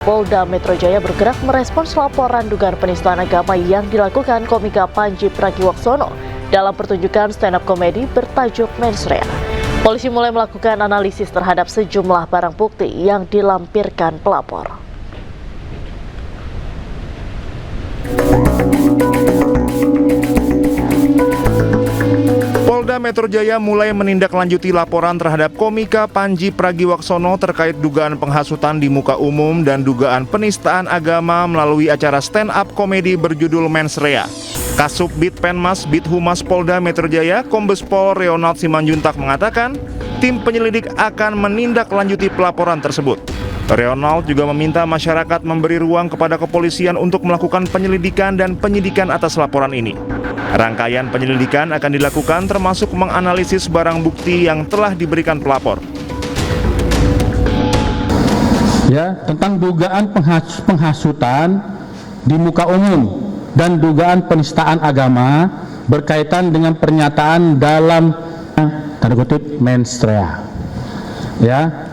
Polda Metro Jaya bergerak merespons laporan dugaan penistaan agama yang dilakukan komika Panji Pragiwaksono dalam pertunjukan stand-up komedi bertajuk Mensrea. Polisi mulai melakukan analisis terhadap sejumlah barang bukti yang dilampirkan pelapor. Polda Metro Jaya mulai menindaklanjuti laporan terhadap komika Panji Pragiwaksono terkait dugaan penghasutan di muka umum dan dugaan penistaan agama melalui acara stand-up komedi berjudul Mensrea. Kasubdit Penmas Bithumas Polda Metro Jaya, Kombes Pol Reonald Simanjuntak mengatakan, tim penyelidik akan menindaklanjuti pelaporan tersebut. Reonald juga meminta masyarakat memberi ruang kepada kepolisian untuk melakukan penyelidikan dan penyidikan atas laporan ini. Rangkaian penyelidikan akan dilakukan termasuk menganalisis barang bukti yang telah diberikan pelapor. Ya, tentang dugaan penghasutan di muka umum dan dugaan penistaan agama berkaitan dengan pernyataan dalam tanda kutip Mensrea. Ya.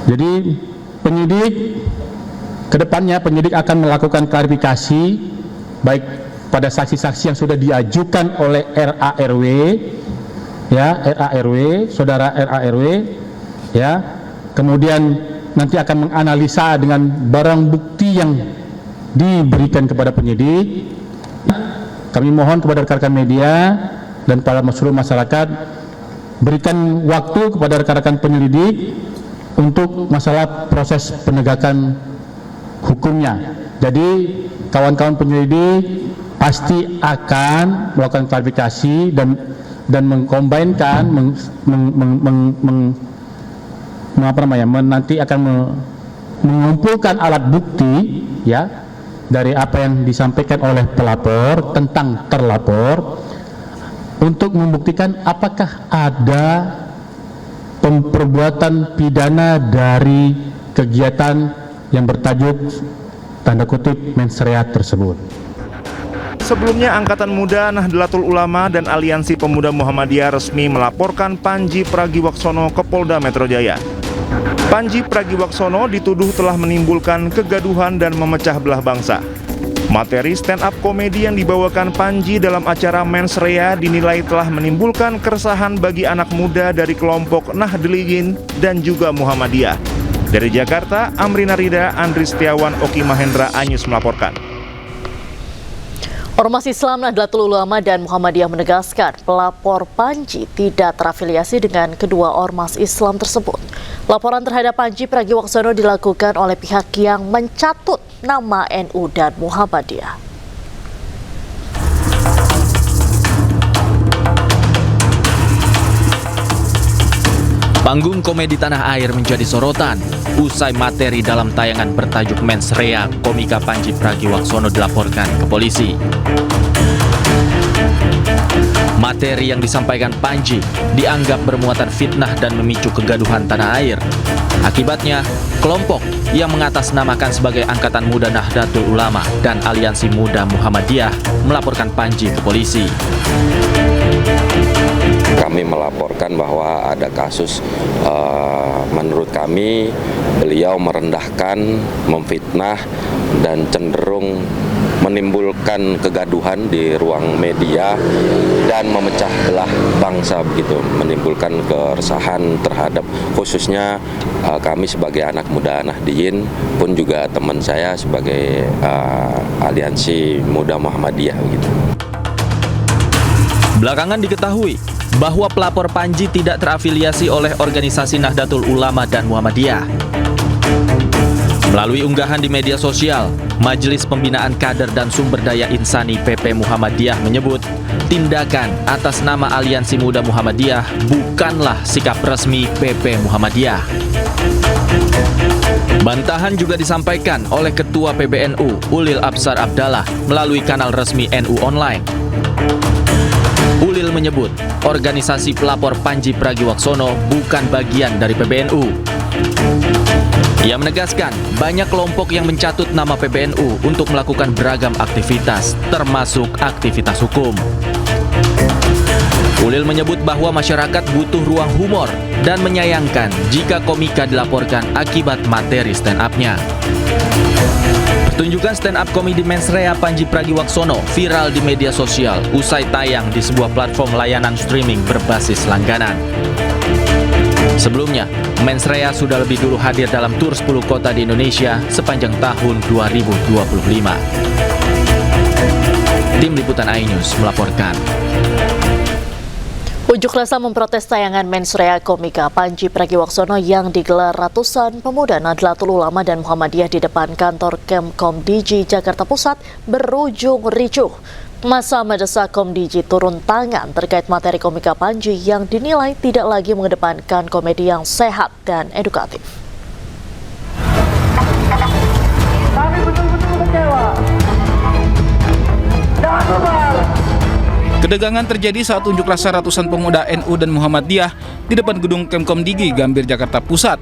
Jadi penyidik kedepannya akan melakukan klarifikasi baik pada saksi-saksi yang sudah diajukan oleh RARW, ya RARW, saudara RARW, ya. Kemudian nanti akan menganalisa dengan barang bukti yang diberikan kepada penyidik. Kami mohon kepada rekan-rekan media dan para seluruh masyarakat berikan waktu kepada rekan-rekan penyelidik untuk masalah proses penegakan hukumnya. Jadi kawan-kawan penyelidik pasti akan melakukan klarifikasi dan mengkombinkan nanti akan mengumpulkan alat bukti ya dari apa yang disampaikan oleh pelapor tentang terlapor untuk membuktikan apakah ada perbuatan pidana dari kegiatan yang bertajuk tanda kutip Mensrea tersebut. Sebelumnya, Angkatan Muda Nahdlatul Ulama dan Aliansi Pemuda Muhammadiyah resmi melaporkan Panji Pragiwaksono ke Polda Metro Jaya. Panji Pragiwaksono dituduh telah menimbulkan kegaduhan dan memecah belah bangsa. Materi stand-up komedi yang dibawakan Panji dalam acara Mensrea dinilai telah menimbulkan keresahan bagi anak muda dari kelompok Nahdliyin dan juga Muhammadiyah. Dari Jakarta, Amrina Rida, Andri Setiawan, Oki Mahendra, Anyus melaporkan. Ormas Islam Nahdlatul Ulama dan Muhammadiyah menegaskan pelapor Panji tidak terafiliasi dengan kedua ormas Islam tersebut. Laporan terhadap Panji Pragiwaksono dilakukan oleh pihak yang mencatut nama NU dan Muhammadiyah. Panggung komedi tanah air menjadi sorotan usai materi dalam tayangan bertajuk Mensrea komika Panji Pragiwaksono dilaporkan ke polisi. Materi yang disampaikan Panji dianggap bermuatan fitnah dan memicu kegaduhan tanah air. Akibatnya, kelompok yang mengatasnamakan sebagai Angkatan Muda Nahdlatul Ulama dan Aliansi Muda Muhammadiyah melaporkan Panji ke polisi. Kami melaporkan bahwa ada kasus, menurut kami beliau merendahkan, memfitnah, dan cenderung menimbulkan kegaduhan di ruang media dan memecah belah bangsa begitu, menimbulkan keresahan terhadap khususnya kami sebagai anak muda Nahdliyin pun juga teman saya sebagai Aliansi Muda Muhammadiyah begitu. Belakangan diketahui bahwa pelapor Panji tidak terafiliasi oleh organisasi Nahdlatul Ulama dan Muhammadiyah. Melalui unggahan di media sosial, Majelis Pembinaan Kader dan Sumber Daya Insani PP Muhammadiyah menyebut tindakan atas nama Aliansi Muda Muhammadiyah bukanlah sikap resmi PP Muhammadiyah. Bantahan juga disampaikan oleh Ketua PBNU Ulil Absar Abdallah melalui kanal resmi NU Online. Ulil menyebut organisasi pelapor Panji Pragiwaksono bukan bagian dari PBNU. Ia menegaskan banyak kelompok yang mencatut nama PBNU untuk melakukan beragam aktivitas, termasuk aktivitas hukum. Ulil menyebut bahwa masyarakat butuh ruang humor dan menyayangkan jika komika dilaporkan akibat materi stand up-nya. Pertunjukan stand up komedi mensrea Panji Pragiwaksono viral di media sosial usai tayang di sebuah platform layanan streaming berbasis langganan. Sebelumnya, mensrea sudah lebih dulu hadir dalam tur 10 kota di Indonesia sepanjang tahun 2025. Tim Liputan iNews melaporkan. Unjuk rasa memprotes tayangan mensrea komika Panji Pragiwaksono yang digelar ratusan pemuda Nahdlatul Ulama dan Muhammadiyah di depan kantor Kemkomdiji Jakarta Pusat berujung ricuh. Massa mendesak Komdiji turun tangan terkait materi komika Panji yang dinilai tidak lagi mengedepankan komedi yang sehat dan edukatif. Kami betul-betul kecewa. Jangan bubar. Kedegangan terjadi saat unjuk rasa ratusan pemuda NU dan Muhammadiyah di depan gedung Kemkomdigi Gambir Jakarta Pusat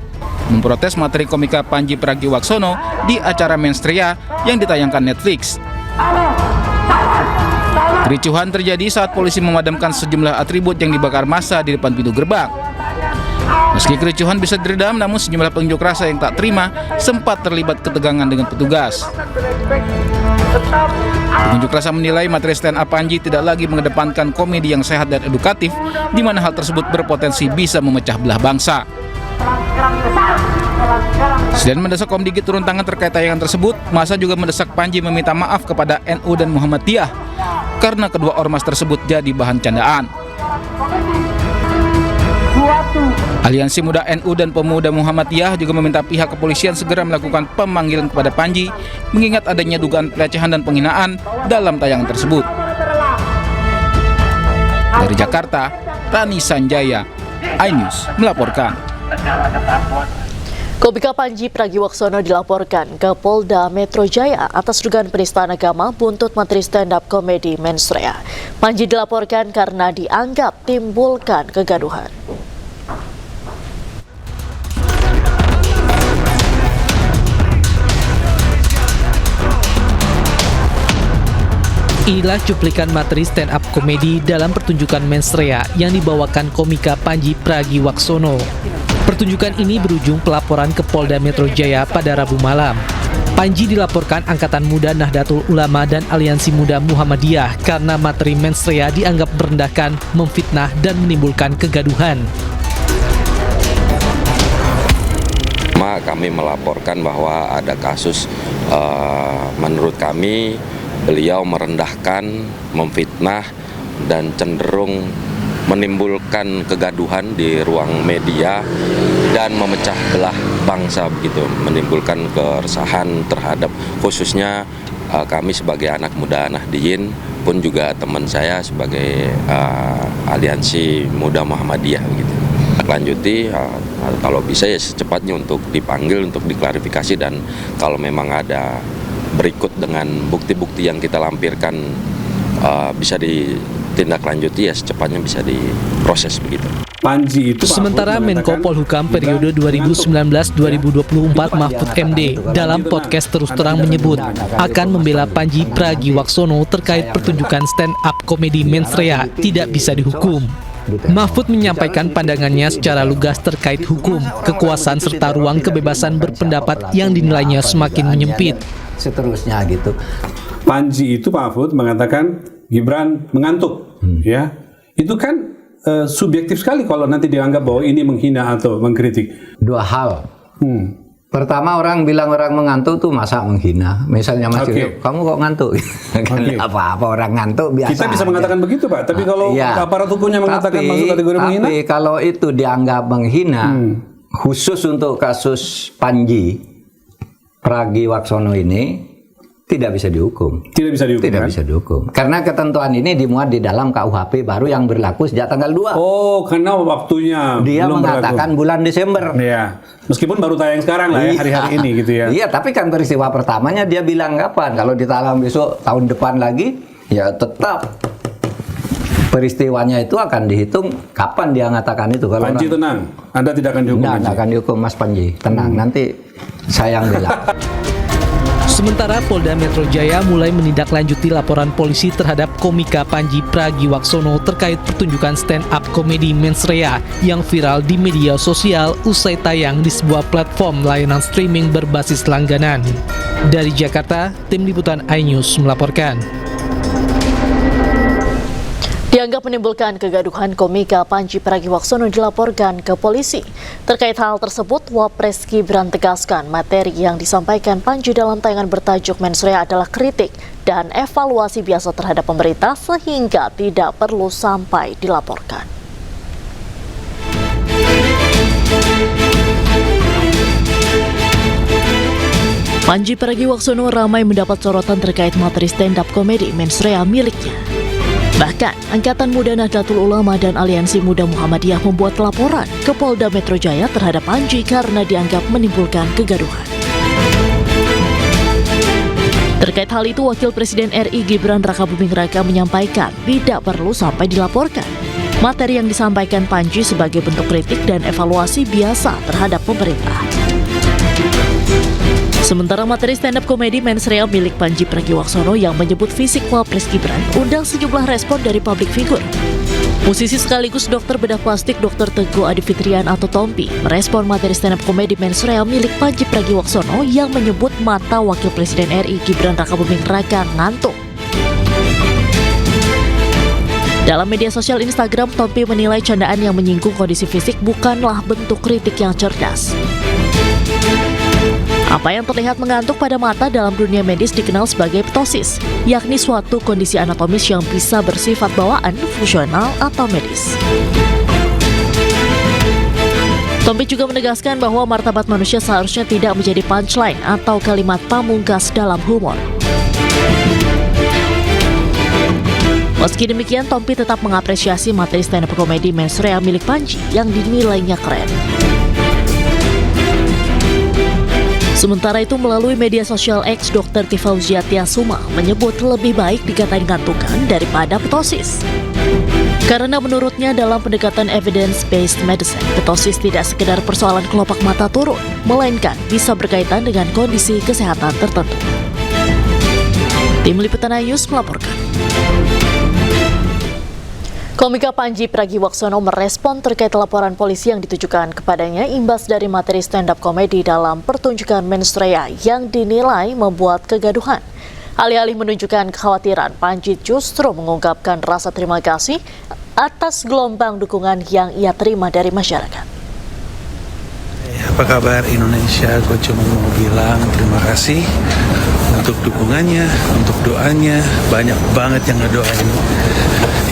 memprotes materi komika Panji Pragiwaksono di acara mensrea yang ditayangkan Netflix. Kericuhan terjadi saat polisi memadamkan sejumlah atribut yang dibakar massa di depan pintu gerbang. Meski kericuhan bisa diredam, namun sejumlah pengunjuk rasa yang tak terima sempat terlibat ketegangan dengan petugas. Pengunjuk rasa menilai materi stand up Panji tidak lagi mengedepankan komedi yang sehat dan edukatif, di mana hal tersebut berpotensi bisa memecah belah bangsa. Selain mendesak Komdigi turun tangan terkait tayangan tersebut, massa juga mendesak Panji meminta maaf kepada NU dan Muhammadiyah karena kedua ormas tersebut jadi bahan candaan. Aliansi Muda NU dan Pemuda Muhammadiyah juga meminta pihak kepolisian segera melakukan pemanggilan kepada Panji mengingat adanya dugaan pelecehan dan penghinaan dalam tayangan tersebut. Dari Jakarta, Rani Sanjaya, iNews melaporkan. Komika Panji Pragiwaksono dilaporkan ke Polda Metro Jaya atas dugaan penistaan agama buntut materi stand-up komedi mensrea. Panji dilaporkan karena dianggap timbulkan kegaduhan. Inilah cuplikan materi stand-up komedi dalam pertunjukan mensrea yang dibawakan komika Panji Pragiwaksono. Pertunjukan ini berujung pelaporan ke Polda Metro Jaya pada Rabu malam. Panji dilaporkan Angkatan Muda Nahdlatul Ulama dan Aliansi Muda Muhammadiyah karena materi mensrea dianggap merendahkan, memfitnah, dan menimbulkan kegaduhan. Kami melaporkan bahwa ada kasus menurut kami beliau merendahkan, memfitnah, dan cenderung menimbulkan kegaduhan di ruang media dan memecah belah bangsa begitu, menimbulkan keresahan terhadap khususnya kami sebagai anak muda Nahdliyin pun juga teman saya sebagai Aliansi Muda Muhammadiyah begitu. Lanjuti kalau bisa ya secepatnya untuk dipanggil untuk diklarifikasi dan kalau memang ada berikut dengan bukti-bukti yang kita lampirkan bisa ditindaklanjuti ya secepatnya bisa diproses begitu. Panji itu sementara Menko Polhukam periode 2019-2024 Mahfud MD dalam podcast Terus Terang menyebut akan membela Panji Pragiwaksono terkait pertunjukan stand-up komedi mensrea tidak bisa dihukum. Mahfud menyampaikan pandangannya secara lugas terkait hukum, kekuasaan serta ruang kebebasan berpendapat yang dinilainya semakin menyempit. Seterusnya gitu. Panji itu Pak Mahfud mengatakan Gibran mengantuk, ya. Itu kan subjektif sekali kalau nanti dianggap bahwa ini menghina atau mengkritik. Dua hal. Pertama orang bilang orang mengantuk tuh masa menghina. Misalnya Mas Yusuf, kamu kok ngantuk? Apa-apa orang ngantuk biasa. Kita bisa mengatakan begitu Pak, tapi kalau aparat hukumnya mengatakan masuk kategori menghina. Tapi kalau itu dianggap menghina, khusus untuk kasus Panji Pragiwaksono ini tidak bisa dihukum. Tidak bisa dihukum. Tidak kan? bisa dihukum. Karena ketentuan ini dimuat di dalam KUHP baru yang berlaku sejak tanggal 2. Oh, karena waktunya dia belum mengatakan berlaku. Bulan Desember. Iya. Meskipun baru tayang sekarang lah ya hari-hari ini gitu ya. Iya, tapi kan peristiwa pertamanya dia bilang kapan? Kalau ditalang besok tahun depan lagi, ya tetap peristiwanya itu akan dihitung kapan dia mengatakan itu. Kalau Panji tenang, Anda tidak akan dihukum. Tidak akan dihukum Mas Panji, tenang. Nanti saya yang bela. Sementara Polda Metro Jaya mulai menindaklanjuti laporan polisi terhadap komika Panji Pragiwaksono terkait pertunjukan stand-up komedi Mensrea yang viral di media sosial usai tayang di sebuah platform layanan streaming berbasis langganan. Dari Jakarta, Tim Liputan iNews melaporkan. Dianggap menimbulkan kegaduhan, komika Panji Pragiwaksono dilaporkan ke polisi. Terkait hal tersebut, Wapres Gibran tegaskan materi yang disampaikan Panji dalam tayangan bertajuk Mensrea adalah kritik dan evaluasi biasa terhadap pemerintah sehingga tidak perlu sampai dilaporkan. Panji Pragiwaksono ramai mendapat sorotan terkait materi stand-up komedi Mensrea miliknya. Bahkan, Angkatan Muda Nahdlatul Ulama dan Aliansi Muda Muhammadiyah membuat laporan ke Polda Metro Jaya terhadap Panji karena dianggap menimbulkan kegaduhan. Terkait hal itu, Wakil Presiden RI Gibran Rakabuming Raka menyampaikan tidak perlu sampai dilaporkan. Materi yang disampaikan Panji sebagai bentuk kritik dan evaluasi biasa terhadap pemerintah. Sementara materi stand-up komedi Mensrea milik Panji Pragiwaksono yang menyebut fisik Wapres Gibran undang sejumlah respon dari publik figur. Musisi sekaligus dokter bedah plastik Dr. Teguh Adi Fitrian atau Tompi merespon materi stand-up komedi Mensrea milik Panji Pragiwaksono yang menyebut mata Wakil Presiden RI Gibran Rakabuming Raka ngantuk. Dalam media sosial Instagram, Tompi menilai candaan yang menyinggung kondisi fisik bukanlah bentuk kritik yang cerdas. Apa yang terlihat mengantuk pada mata dalam dunia medis dikenal sebagai ptosis, yakni suatu kondisi anatomis yang bisa bersifat bawaan, fungsional, atau medis. Tompi juga menegaskan bahwa martabat manusia seharusnya tidak menjadi punchline atau kalimat pamungkas dalam humor. Meski demikian, Tompi tetap mengapresiasi materi stand-up komedi Mensrea milik Panji yang dinilainya keren. Sementara itu, melalui media sosial X, Dr. Tifauzia Tiasuma menyebut lebih baik dikatain ngantukan daripada ptosis. Karena menurutnya dalam pendekatan evidence-based medicine, ptosis tidak sekedar persoalan kelopak mata turun, melainkan bisa berkaitan dengan kondisi kesehatan tertentu. Tim Liputan iNews melaporkan. Komika Panji Pragiwaksono merespon terkait laporan polisi yang ditujukan kepadanya imbas dari materi stand-up komedi dalam pertunjukan Mensrea yang dinilai membuat kegaduhan. Alih-alih menunjukkan kekhawatiran, Panji justru mengungkapkan rasa terima kasih atas gelombang dukungan yang ia terima dari masyarakat. Apa kabar Indonesia? Gue cuma mau bilang terima kasih untuk dukungannya, untuk doanya. Banyak banget yang ngedoain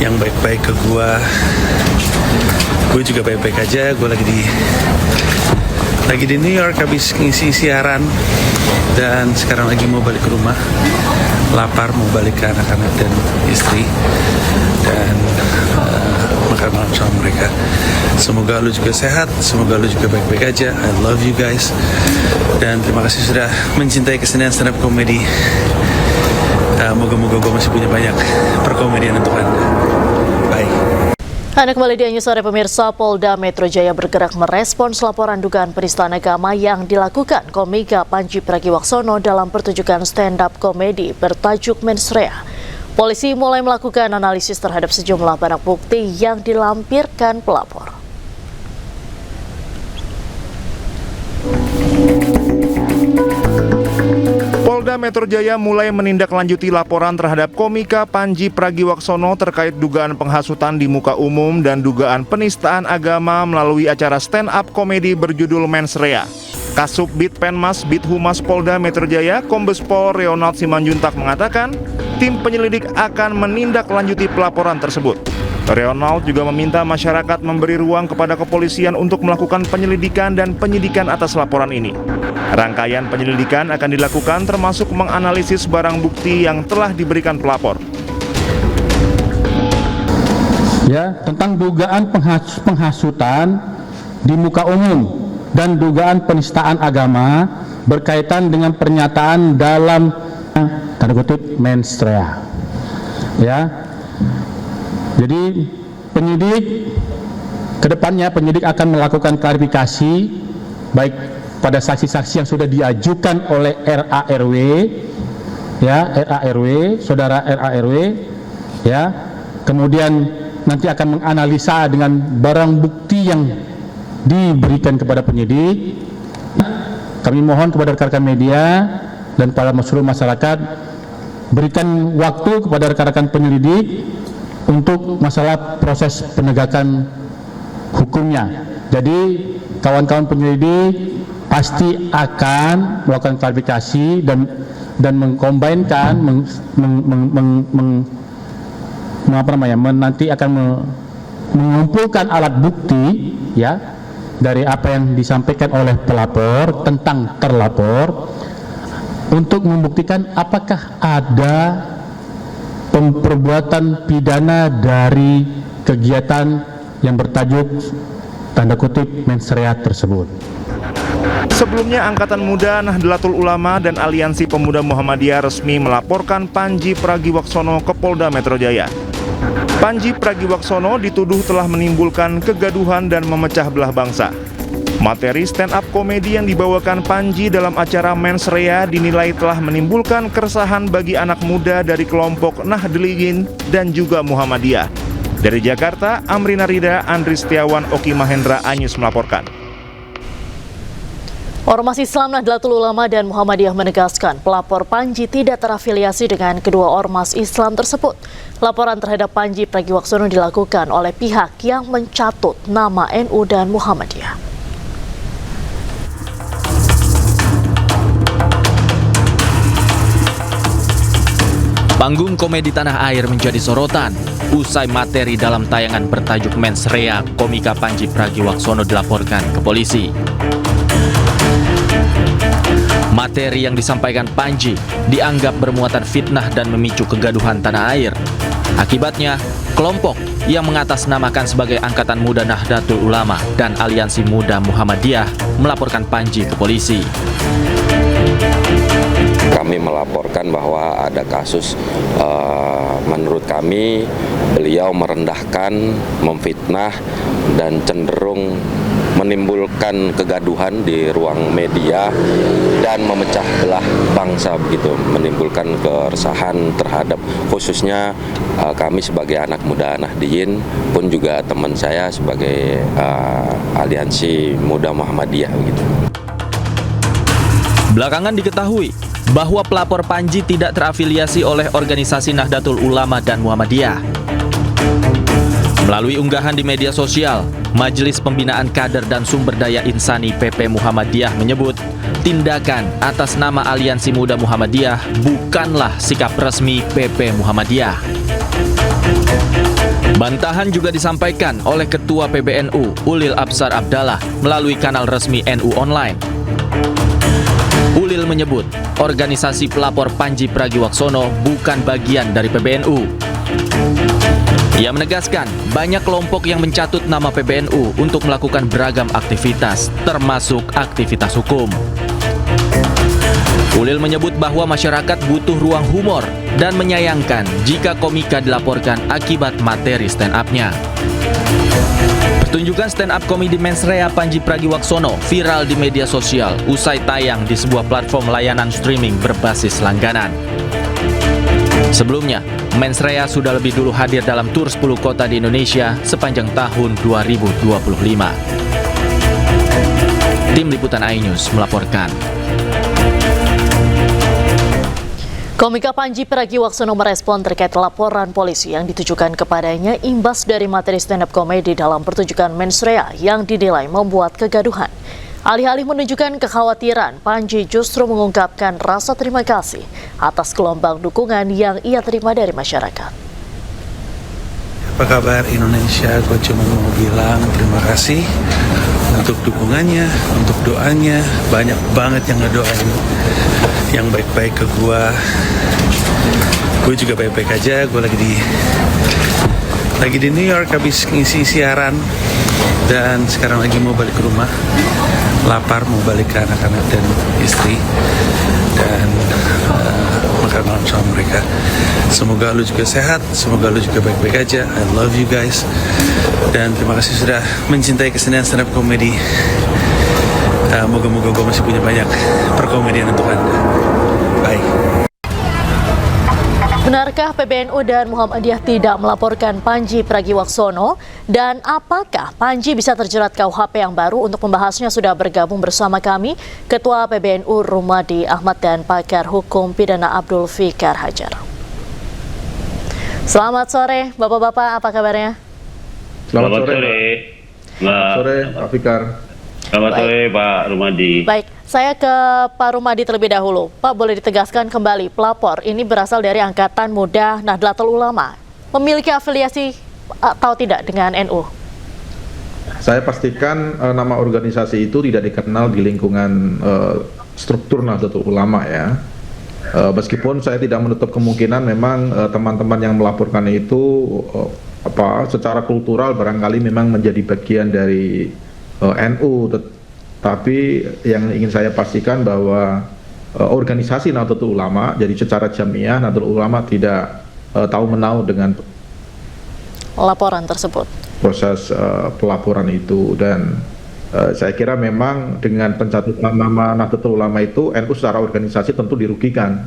yang baik-baik ke gue. Gue juga baik-baik aja. Gue lagi di New York habis ngisi siaran dan sekarang lagi mau balik ke rumah. Lapar, mau balik ke anak-anak dan istri dan makan malam sama mereka. Semoga lu juga sehat, semoga lu juga baik-baik aja. I love you guys. Dan terima kasih sudah mencintai kesenian stand-up komedi. Moga-moga gue masih punya banyak perkomedian untuk Anda. Bye. Anda kembali di iNews Sore pemirsa. Polda Metro Jaya bergerak merespons laporan dugaan penistaan agama yang dilakukan komika Panji Pragiwaksono dalam pertunjukan stand-up komedi bertajuk Mensrea. Polisi mulai melakukan analisis terhadap sejumlah barang bukti yang dilampirkan pelapor. Polda Metro Jaya mulai menindaklanjuti laporan terhadap komika Panji Pragiwaksono terkait dugaan penghasutan di muka umum dan dugaan penistaan agama melalui acara stand-up komedi berjudul Mensrea. Kasubdit Penmas Bithumas Polda Metro Jaya, Kombes Pol Ronald Simanjuntak mengatakan, tim penyelidik akan menindaklanjuti pelaporan tersebut. Ronald juga meminta masyarakat memberi ruang kepada kepolisian untuk melakukan penyelidikan dan penyidikan atas laporan ini. Rangkaian penyelidikan akan dilakukan termasuk menganalisis barang bukti yang telah diberikan pelapor. Ya, tentang dugaan penghasutan di muka umum dan dugaan penistaan agama berkaitan dengan pernyataan dalam tanda kutip Mensrea. Ya. Jadi penyidik kedepannya akan melakukan klarifikasi baik kepada saksi-saksi yang sudah diajukan oleh RARW, ya, RARW, saudara RARW, ya. Kemudian nanti akan menganalisa dengan barang bukti yang diberikan kepada penyidik. Kami mohon kepada rekan-rekan media dan para seluruh masyarakat, berikan waktu kepada rekan-rekan penyelidik untuk masalah proses penegakan hukumnya. Jadi kawan-kawan penyelidik pasti akan melakukan klarifikasi dan mengkombinkan, nanti akan mengumpulkan alat bukti, ya, dari apa yang disampaikan oleh pelapor tentang terlapor untuk membuktikan apakah ada perbuatan pidana dari kegiatan yang bertajuk tanda kutip mens rea tersebut. Sebelumnya, Angkatan Muda Nahdlatul Ulama dan Aliansi Pemuda Muhammadiyah resmi melaporkan Panji Pragiwaksono ke Polda Metro Jaya. Panji Pragiwaksono dituduh telah menimbulkan kegaduhan dan memecah belah bangsa. Materi stand-up komedi yang dibawakan Panji dalam acara Mens Rea dinilai telah menimbulkan keresahan bagi anak muda dari kelompok Nahdliyin dan juga Muhammadiyah. Dari Jakarta, Amrina Rida, Andri Setiawan, Oki Mahendra, Anyus melaporkan. Ormas Islam Nahdlatul Ulama dan Muhammadiyah menegaskan pelapor Panji tidak terafiliasi dengan kedua ormas Islam tersebut. Laporan terhadap Panji Pragiwaksono dilakukan oleh pihak yang mencatut nama NU dan Muhammadiyah. Panggung komedi tanah air menjadi sorotan usai materi dalam tayangan bertajuk Mens Rea komika Panji Pragiwaksono dilaporkan ke polisi. Materi yang disampaikan Panji dianggap bermuatan fitnah dan memicu kegaduhan tanah air. Akibatnya, kelompok yang mengatasnamakan sebagai Angkatan Muda Nahdlatul Ulama dan Aliansi Muda Muhammadiyah melaporkan Panji ke polisi. Kami melaporkan bahwa ada kasus, menurut kami beliau merendahkan, memfitnah, dan cenderung menimbulkan kegaduhan di ruang media dan memecah belah bangsa, begitu, menimbulkan keresahan terhadap khususnya kami sebagai anak muda Nahdliyin pun juga teman saya sebagai Aliansi Muda Muhammadiyah, begitu. Belakangan diketahui bahwa pelapor Panji tidak terafiliasi oleh organisasi Nahdlatul Ulama dan Muhammadiyah. Melalui unggahan di media sosial, Majelis Pembinaan Kader dan Sumber Daya Insani PP Muhammadiyah menyebut tindakan atas nama Aliansi Muda Muhammadiyah bukanlah sikap resmi PP Muhammadiyah. Bantahan juga disampaikan oleh Ketua PBNU Ulil Absar Abdallah melalui kanal resmi NU Online. Ulil menyebut organisasi pelapor Panji Pragiwaksono bukan bagian dari PBNU. Ia menegaskan banyak kelompok yang mencatut nama PBNU untuk melakukan beragam aktivitas, termasuk aktivitas hukum. Ulil menyebut bahwa masyarakat butuh ruang humor dan menyayangkan jika komika dilaporkan akibat materi stand-up-nya. Pertunjukan stand-up komedi Mens Rea Panji Pragiwaksono viral di media sosial usai tayang di sebuah platform layanan streaming berbasis langganan. Sebelumnya, Mens Rea sudah lebih dulu hadir dalam tur 10 kota di Indonesia sepanjang tahun 2025. Tim Liputan iNews melaporkan. Komika Panji Pragiwaksono merespon terkait laporan polisi yang ditujukan kepadanya imbas dari materi stand-up komedi dalam pertunjukan Mens Rea yang dinilai membuat kegaduhan. Alih-alih menunjukkan kekhawatiran, Panji justru mengungkapkan rasa terima kasih atas gelombang dukungan yang ia terima dari masyarakat. Apa kabar Indonesia? Gue cuma mau bilang terima kasih untuk dukungannya, untuk doanya. Banyak banget yang ngedoain yang baik-baik ke gue. Gue juga baik-baik aja. Gue lagi di New York habis ngisi siaran dan sekarang lagi mau balik ke rumah. Lapar, mau balik ke anak-anak dan istri dan makan malam sama mereka. Semoga lu juga sehat, semoga lu juga baik-baik aja. I love you guys dan terima kasih sudah mencintai kesenian stand up comedy. moga-moga gue masih punya banyak perkomedian untuk Anda. Bye. Benarkah PBNU dan Muhammadiyah tidak melaporkan Panji Pragiwaksono? Dan apakah Panji bisa terjerat KUHP yang baru? Untuk membahasnya sudah bergabung bersama kami Ketua PBNU Rumadi Ahmad dan pakar hukum pidana Abdul Fikar Hajar. Selamat sore Bapak-Bapak, apa kabarnya? Selamat sore. Selamat sore Pak Fikar. Selamat sore Pak Rumadi. Baik, saya ke Pak Rumadi terlebih dahulu. Pak, boleh ditegaskan kembali, pelapor ini berasal dari Angkatan Muda Nahdlatul Ulama. Memiliki afiliasi atau tidak dengan NU? Saya pastikan nama organisasi itu tidak dikenal di lingkungan struktur Nahdlatul Ulama ya. Meskipun saya tidak menutup kemungkinan memang teman-teman yang melaporkan itu secara kultural barangkali memang menjadi bagian dari NU, tapi yang ingin saya pastikan bahwa organisasi Nahdlatul Ulama, jadi secara jamiah Nahdlatul Ulama tidak tahu-menau dengan laporan tersebut, proses pelaporan itu. Dan saya kira memang dengan pencatutan nama Nahdlatul Ulama itu NU secara organisasi tentu dirugikan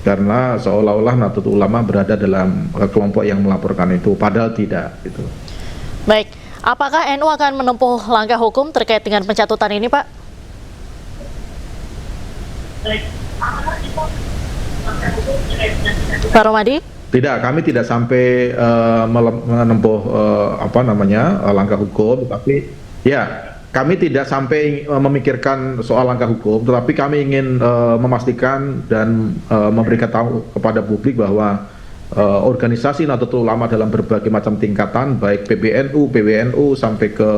karena seolah-olah Nahdlatul Ulama berada dalam kelompok yang melaporkan itu, padahal tidak gitu. Baik, apakah NU akan menempuh langkah hukum terkait dengan pencatutan ini, Pak? Pak Rumadi? Tidak, kami tidak sampai menempuh langkah hukum, tapi ya kami tidak sampai memikirkan soal langkah hukum, tetapi kami ingin memastikan dan memberikan tahu kepada publik bahwa organisasi Nahdlatul Ulama dalam berbagai macam tingkatan, baik PBNU, PWNU, sampai ke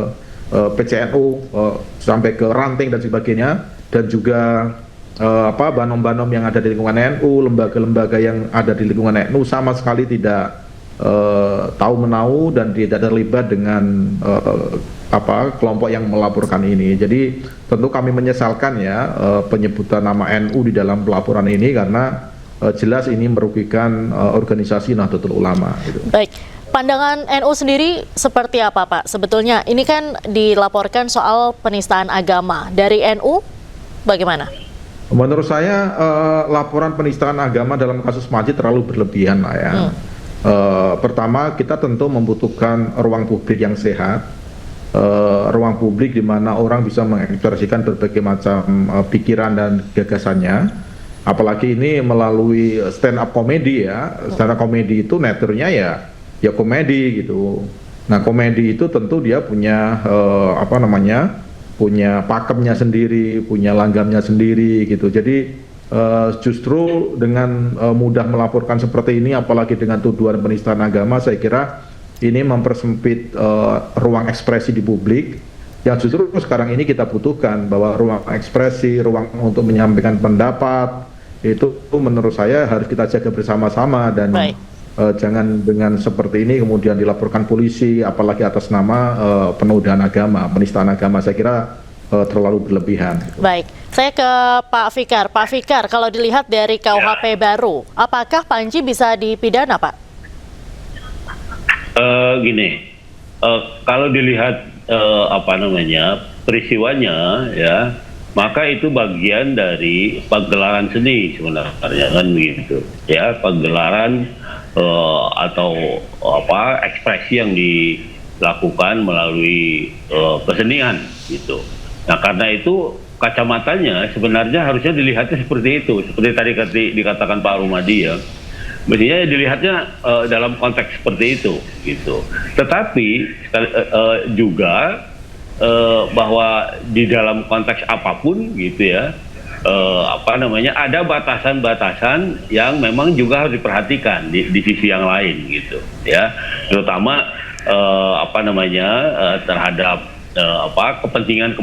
PCNU, sampai ke ranting dan sebagainya, dan juga banom-banom yang ada di lingkungan NU, lembaga-lembaga yang ada di lingkungan NU sama sekali tidak tahu-menau dan tidak terlibat dengan kelompok yang melaporkan ini. Jadi tentu kami menyesalkan ya penyebutan nama NU di dalam pelaporan ini karena jelas ini merugikan organisasi Nahdlatul Ulama. Gitu. Baik, pandangan NU sendiri seperti apa, Pak? Sebetulnya ini kan dilaporkan soal penistaan agama. Dari NU bagaimana? Menurut saya laporan penistaan agama dalam kasus Panji terlalu berlebihan lah ya. Pertama, kita tentu membutuhkan ruang publik yang sehat, ruang publik di mana orang bisa mengekspresikan berbagai macam pikiran dan gagasannya. Apalagi ini melalui stand up komedi ya. Stand up komedi itu naturnya ya komedi gitu. Nah, komedi itu tentu dia punya punya pakemnya sendiri, punya langgamnya sendiri gitu. Jadi justru dengan mudah melaporkan seperti ini, apalagi dengan tuduhan penistaan agama, saya kira ini mempersempit ruang ekspresi di publik. Yang justru sekarang ini kita butuhkan, bahwa ruang ekspresi, ruang untuk menyampaikan pendapat itu menurut saya harus kita jaga bersama-sama, dan jangan dengan seperti ini kemudian dilaporkan polisi, apalagi atas nama penodaan agama, penistaan agama. Saya kira terlalu berlebihan. Baik, saya ke Pak Fikar. Pak Fikar, kalau dilihat dari KUHP baru, apakah Panji bisa dipidana, Pak? Kalau dilihat peristiwanya ya, maka itu bagian dari pagelaran seni sebenarnya, kan begitu ya, pagelaran atau ekspresi yang dilakukan melalui kesenian gitu. Nah, karena itu kacamatanya sebenarnya harusnya dilihatnya seperti itu, seperti tadi dikatakan Pak Rumadi ya, mestinya dilihatnya dalam konteks seperti itu gitu. Tetapi juga bahwa di dalam konteks apapun gitu ya, ada batasan-batasan yang memang juga harus diperhatikan di sisi yang lain gitu ya, terutama terhadap kepentingan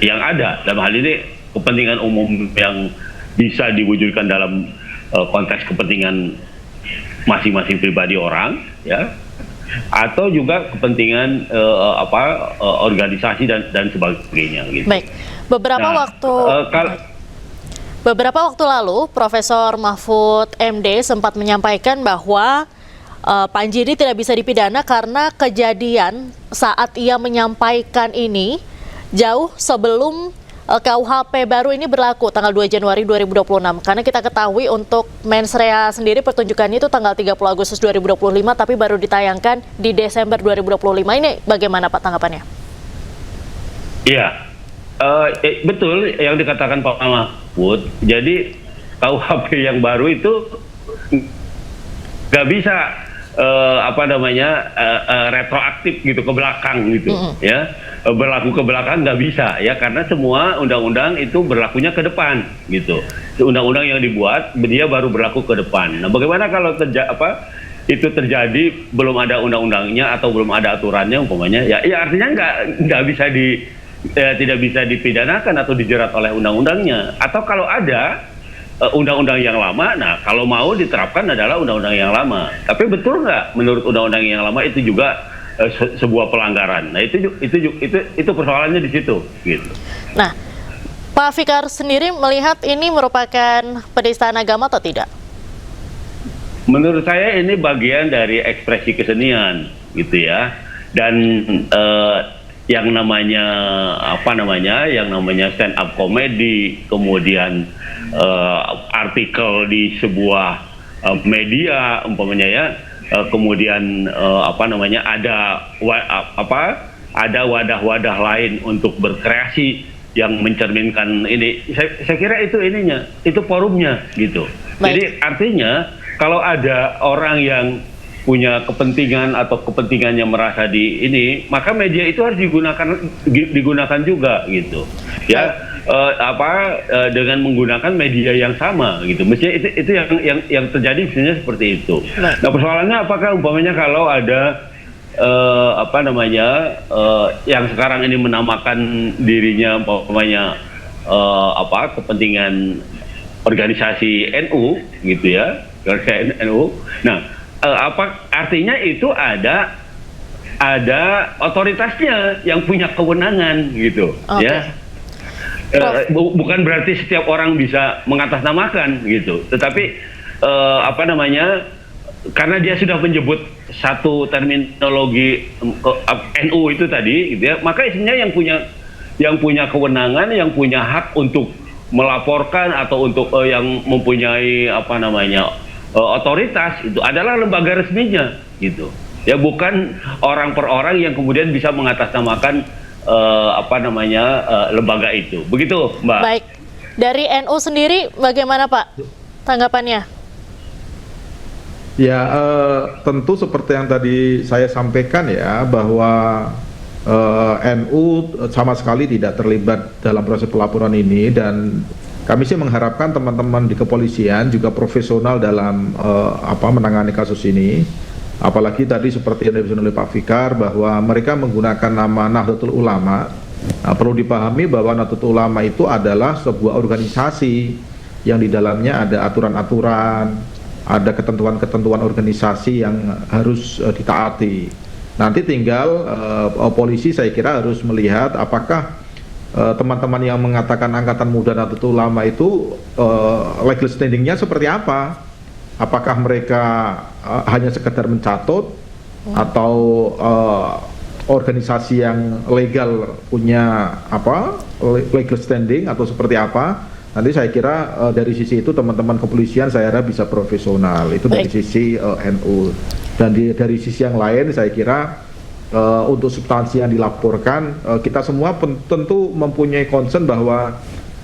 yang ada, dalam hal ini kepentingan umum yang bisa diwujudkan dalam konteks kepentingan masing-masing pribadi orang ya, atau juga kepentingan organisasi dan sebagainya gitu. Baik, beberapa waktu lalu Profesor Mahfud MD sempat menyampaikan bahwa Panji ini tidak bisa dipidana karena kejadian saat ia menyampaikan ini jauh sebelum KUHP baru ini berlaku tanggal 2 Januari 2026. Karena kita ketahui untuk Mens Rea sendiri pertunjukannya itu tanggal 30 Agustus 2025 tapi baru ditayangkan di Desember 2025. Ini bagaimana Pak tanggapannya? Iya, betul yang dikatakan Pak Mahfud. Jadi KUHP yang baru itu nggak bisa retroaktif gitu ke belakang gitu, ya, berlaku ke belakang nggak bisa ya, karena semua undang-undang itu berlakunya ke depan gitu. Undang-undang yang dibuat dia baru berlaku ke depan. Nah, bagaimana kalau itu terjadi belum ada undang-undangnya atau belum ada aturannya umpamanya, ya artinya nggak bisa tidak bisa dipidanakan atau dijerat oleh undang-undangnya. Atau kalau ada undang-undang yang lama, nah kalau mau diterapkan adalah undang-undang yang lama. Tapi betul nggak menurut undang-undang yang lama itu juga sebuah pelanggaran? Nah itu persoalannya di situ. Gitu. Nah, Pak Fikar sendiri melihat ini merupakan penistaan agama atau tidak? Menurut saya ini bagian dari ekspresi kesenian, gitu ya. Dan yang namanya stand up comedy, kemudian artikel di sebuah media umpamanya ya, kemudian ada wadah-wadah lain untuk berkreasi yang mencerminkan ini. Saya kira itu itu forumnya gitu. Baik. Jadi artinya kalau ada orang yang punya kepentingan atau kepentingannya merasa di ini, maka media itu harus digunakan juga gitu ya, dengan menggunakan media yang sama gitu. Mestinya itu yang terjadi sebenarnya seperti itu. Nah persoalannya apakah umpamanya kalau ada yang sekarang ini menamakan dirinya umpamanya kepentingan organisasi NU gitu ya, organisasi NU. Nah artinya itu ada otoritasnya yang punya kewenangan gitu, ya. Bukan berarti setiap orang bisa mengatasnamakan gitu, tetapi karena dia sudah menyebut satu terminologi NU itu tadi, gitu ya, maka isinya yang punya kewenangan, yang punya hak untuk melaporkan atau untuk yang mempunyai otoritas itu adalah lembaga resminya gitu ya, bukan orang per orang yang kemudian bisa mengatasnamakan lembaga itu. Begitu Mbak. Baik, dari NU sendiri bagaimana Pak tanggapannya? Ya tentu seperti yang tadi saya sampaikan ya, bahwa NU sama sekali tidak terlibat dalam proses pelaporan ini, dan kami sih mengharapkan teman-teman di kepolisian juga profesional dalam menangani kasus ini. Apalagi tadi seperti yang disebutkan oleh Pak Fikar bahwa mereka menggunakan nama Nahdlatul Ulama. Nah, perlu dipahami bahwa Nahdlatul Ulama itu adalah sebuah organisasi yang di dalamnya ada aturan-aturan, ada ketentuan-ketentuan organisasi yang harus ditaati. Nanti tinggal polisi saya kira harus melihat apakah teman-teman yang mengatakan Angkatan Muda Nahdlatul Ulama itu legal standing-nya seperti apa? Apakah mereka hanya sekedar mencatut atau organisasi yang legal punya legal standing atau seperti apa? Nanti saya kira dari sisi itu teman-teman kepolisian saya harap bisa profesional. Itu dari sisi NU. Dan dari sisi yang lain saya kira untuk substansi yang dilaporkan, kita semua tentu mempunyai concern bahwa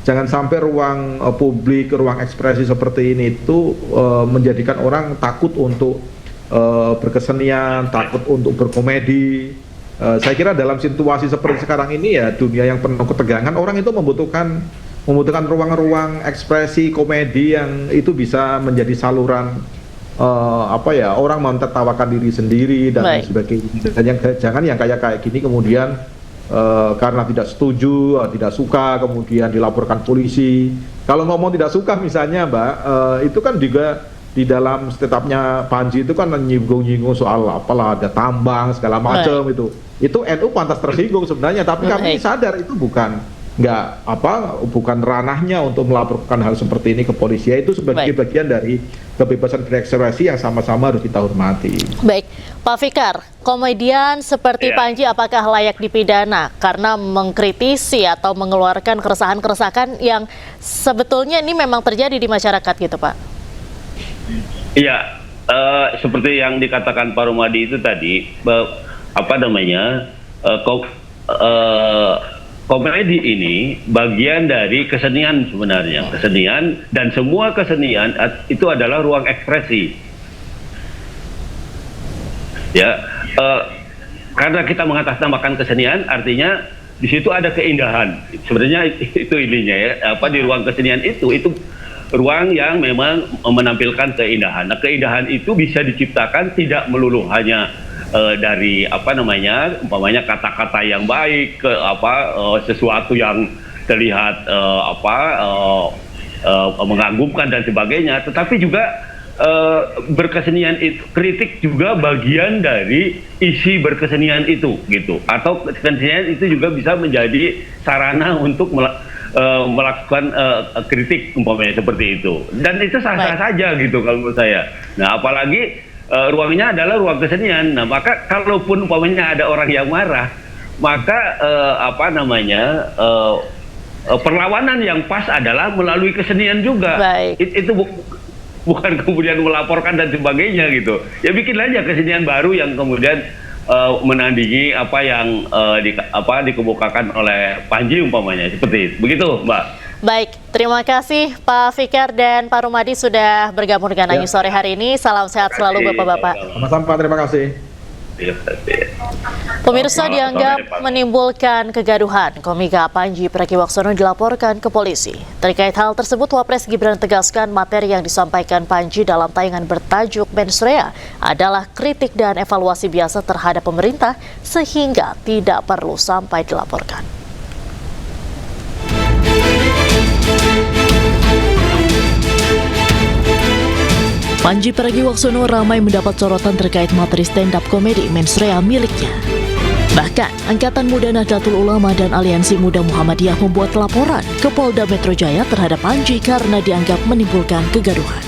jangan sampai ruang publik, ruang ekspresi seperti ini itu menjadikan orang takut untuk berkesenian, takut untuk berkomedi. Saya kira dalam situasi seperti sekarang ini ya, dunia yang penuh ketegangan, orang itu membutuhkan ruang-ruang ekspresi komedi yang itu bisa menjadi saluran orang mentertawakan diri sendiri dan sebagainya. Dan jangan yang kayak gini kemudian karena tidak setuju, tidak suka, kemudian dilaporkan polisi. Kalau ngomong tidak suka misalnya Mbak, itu kan juga di dalam setapnya Panji itu kan nyinggung-nyinggung soal ada tambang segala macam itu NU pantas tersinggung sebenarnya, tapi kami sadar itu bukan ranahnya untuk melaporkan hal seperti ini ke polisi. Itu sebagai bagian dari kebebasan berekspresi yang sama-sama harus kita hormati. Baik, Pak Fikar, komedian seperti Panji apakah layak dipidana karena mengkritisi atau mengeluarkan keresahan-keresahan yang sebetulnya ini memang terjadi di masyarakat gitu, Pak? Iya, seperti yang dikatakan Pak Rumadi itu tadi, komedi ini bagian dari kesenian sebenarnya, kesenian, dan semua kesenian itu adalah ruang ekspresi. Ya, karena kita mengatasnamakan kesenian, artinya di situ ada keindahan. Sebenarnya itu ininya ya, di ruang kesenian itu ruang yang memang menampilkan keindahan. Nah, keindahan itu bisa diciptakan tidak melulu hanya dari umpamanya kata-kata yang baik, sesuatu yang terlihat mengagumkan dan sebagainya, tetapi juga berkesenian itu, kritik juga bagian dari isi berkesenian itu gitu, atau kesenian itu juga bisa menjadi sarana untuk melakukan kritik umpamanya seperti itu, dan itu sah-sah saja gitu kalau menurut saya. Nah, apalagi ruangnya adalah ruang kesenian. Nah, maka kalaupun umpamanya ada orang yang marah, maka perlawanan yang pas adalah melalui kesenian juga. Itu bukan kemudian melaporkan dan sebagainya gitu. Ya bikin aja kesenian baru yang kemudian menandingi apa yang dikemukakan oleh Panji umpamanya, seperti itu. Begitu, Mbak. Baik, terima kasih Pak Fikar dan Pak Rumadi sudah bergabung dengan Ayu sore hari ini. Salam sehat selalu Bapak-Bapak. Sama-sama, terima kasih. Pemirsa, dianggap menimbulkan kegaduhan, komika Panji Pragiwaksono dilaporkan ke polisi. Terkait hal tersebut, Wapres Gibran tegaskan materi yang disampaikan Panji dalam tayangan bertajuk Mensrea adalah kritik dan evaluasi biasa terhadap pemerintah sehingga tidak perlu sampai dilaporkan. Panji Pragiwaksono ramai mendapat sorotan terkait materi stand-up komedi Mensrea miliknya. Bahkan, Angkatan Muda Nahdlatul Ulama dan Aliansi Muda Muhammadiyah membuat laporan ke Polda Metro Jaya terhadap Panji karena dianggap menimbulkan kegaduhan.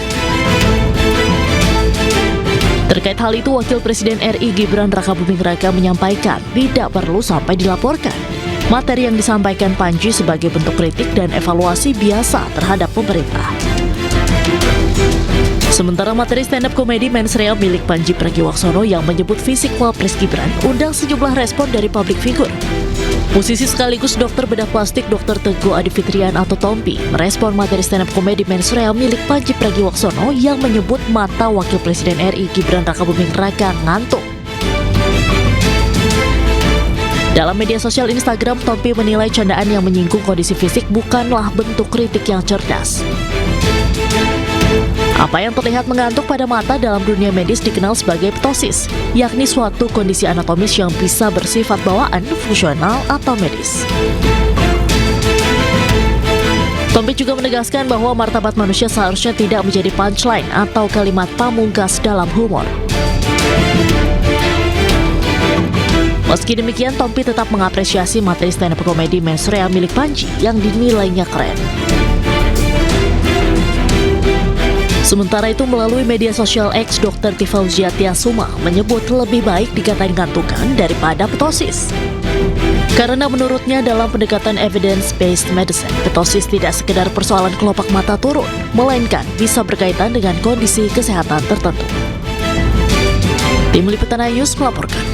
Terkait hal itu, Wakil Presiden RI Gibran Rakabuming Raka menyampaikan tidak perlu sampai dilaporkan. Materi yang disampaikan Panji sebagai bentuk kritik dan evaluasi biasa terhadap pemerintah. Sementara materi stand-up komedi Mensrea milik Panji Pragiwaksono yang menyebut fisik Wapres Gibran undang sejumlah respon dari publik figur. Musisi sekaligus dokter bedah plastik Dr. Teguh Adi Fitrian atau Tompi merespon materi stand-up komedi Mensrea milik Panji Pragiwaksono yang menyebut mata Wakil Presiden RI Gibran Rakabuming Raka ngantuk. Dalam media sosial Instagram, Tompi menilai candaan yang menyinggung kondisi fisik bukanlah bentuk kritik yang cerdas. Apa yang terlihat mengantuk pada mata dalam dunia medis dikenal sebagai ptosis, yakni suatu kondisi anatomis yang bisa bersifat bawaan, fungsional, atau medis. Tompi juga menegaskan bahwa martabat manusia seharusnya tidak menjadi punchline atau kalimat pamungkas dalam humor. Meski demikian, Tompi tetap mengapresiasi materi stand-up komedi Mensrea milik Panji yang dinilainya keren. Sementara itu, melalui media sosial X, Dr. Tifauzia Tiasuma menyebut lebih baik dikatain gantungan daripada ptosis. Karena menurutnya dalam pendekatan evidence-based medicine, ptosis tidak sekedar persoalan kelopak mata turun, melainkan bisa berkaitan dengan kondisi kesehatan tertentu. Tim Liputan News melaporkan.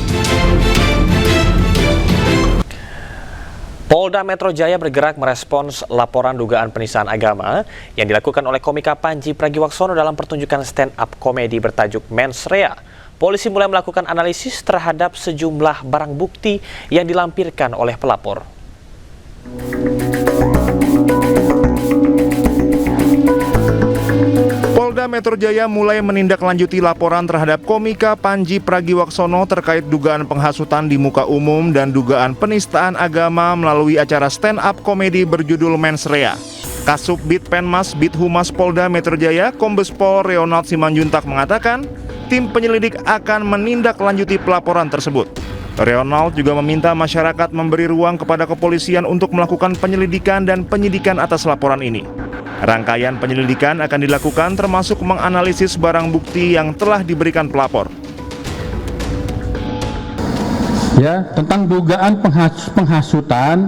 Polda Metro Jaya bergerak merespons laporan dugaan penistaan agama yang dilakukan oleh komika Panji Pragiwaksono dalam pertunjukan stand-up komedi bertajuk Mensrea. Polisi mulai melakukan analisis terhadap sejumlah barang bukti yang dilampirkan oleh pelapor. Polda Metro Jaya mulai menindaklanjuti laporan terhadap komika Panji Pragiwaksono terkait dugaan penghasutan di muka umum dan dugaan penistaan agama melalui acara stand-up komedi berjudul Mensrea. Kasubdit Penmas Bithumas Polda Metro Jaya, Kombes Pol Ronald Simanjuntak mengatakan, tim penyelidik akan menindaklanjuti pelaporan tersebut. Ronald juga meminta masyarakat memberi ruang kepada kepolisian untuk melakukan penyelidikan dan penyidikan atas laporan ini. Rangkaian penyelidikan akan dilakukan termasuk menganalisis barang bukti yang telah diberikan pelapor. Ya, tentang dugaan penghasutan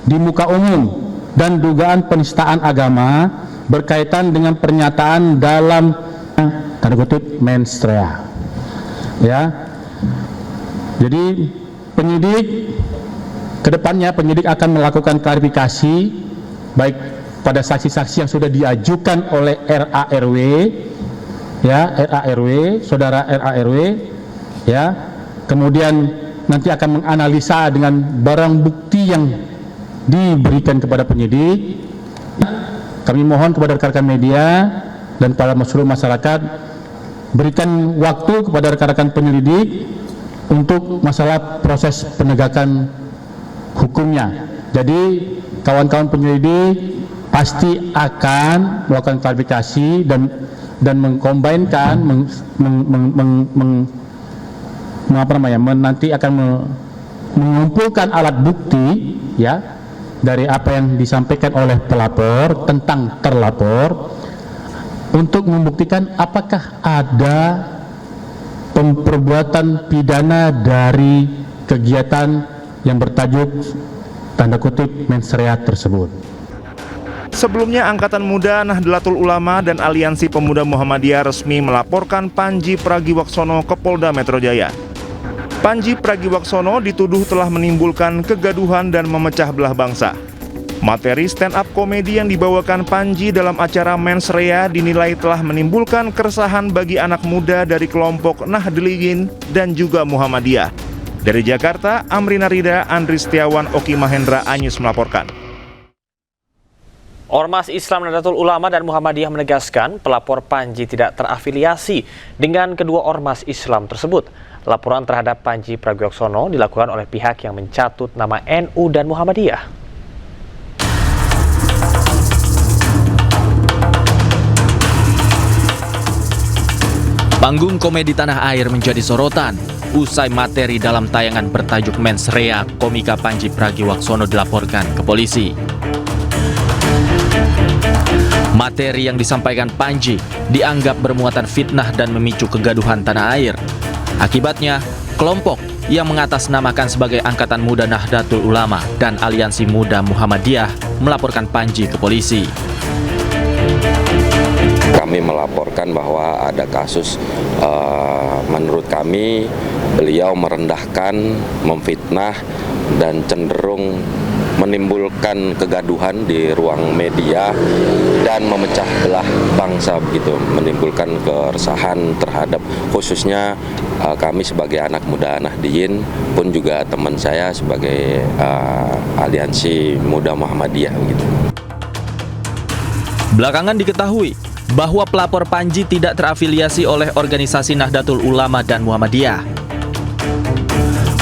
di muka umum dan dugaan penistaan agama berkaitan dengan pernyataan dalam tanda kutip mens rea. Ya. Jadi kedepannya penyidik akan melakukan klarifikasi baik pada saksi-saksi yang sudah diajukan oleh RARW, ya, RARW, saudara RARW, ya. Kemudian nanti akan menganalisa dengan barang bukti yang diberikan kepada penyidik. Kami mohon kepada rekan-rekan media dan para seluruh masyarakat, berikan waktu kepada rekan-rekan penyelidik untuk masalah proses penegakan hukumnya. Jadi kawan-kawan penyelidik pasti akan melakukan klarifikasi dan mengkombinkan nanti akan mengumpulkan alat bukti, ya, dari apa yang disampaikan oleh pelapor tentang terlapor untuk membuktikan apakah ada perbuatan pidana dari kegiatan yang bertajuk tanda kutip mens rea tersebut. Sebelumnya, Angkatan Muda Nahdlatul Ulama dan Aliansi Pemuda Muhammadiyah resmi melaporkan Panji Pragiwaksono ke Polda Metro Jaya. Panji Pragiwaksono dituduh telah menimbulkan kegaduhan dan memecah belah bangsa. Materi stand-up komedi yang dibawakan Panji dalam acara Mens Rea dinilai telah menimbulkan keresahan bagi anak muda dari kelompok Nahdliyin dan juga Muhammadiyah. Dari Jakarta, Amrina Rida, Andri Setiawan, Oki Mahendra, Anyus melaporkan. Ormas Islam Nahdlatul Ulama dan Muhammadiyah menegaskan pelapor Panji tidak terafiliasi dengan kedua ormas Islam tersebut. Laporan terhadap Panji Pragiwaksono dilakukan oleh pihak yang mencatut nama NU dan Muhammadiyah. Panggung komedi tanah air menjadi sorotan usai materi dalam tayangan bertajuk Mens Rea, komika Panji Pragiwaksono dilaporkan ke polisi. Materi yang disampaikan Panji dianggap bermuatan fitnah dan memicu kegaduhan tanah air. Akibatnya, kelompok yang mengatasnamakan sebagai Angkatan Muda Nahdlatul Ulama dan Aliansi Muda Muhammadiyah melaporkan Panji ke polisi. Kami melaporkan bahwa ada kasus, menurut kami beliau merendahkan, memfitnah, dan cenderung menimbulkan kegaduhan di ruang media dan memecah belah bangsa, begitu, menimbulkan keresahan terhadap khususnya kami sebagai anak muda Nahdliyin pun juga teman saya sebagai Aliansi Muda Muhammadiyah, begitu. Belakangan diketahui bahwa pelapor Panji tidak terafiliasi oleh organisasi Nahdlatul Ulama dan Muhammadiyah.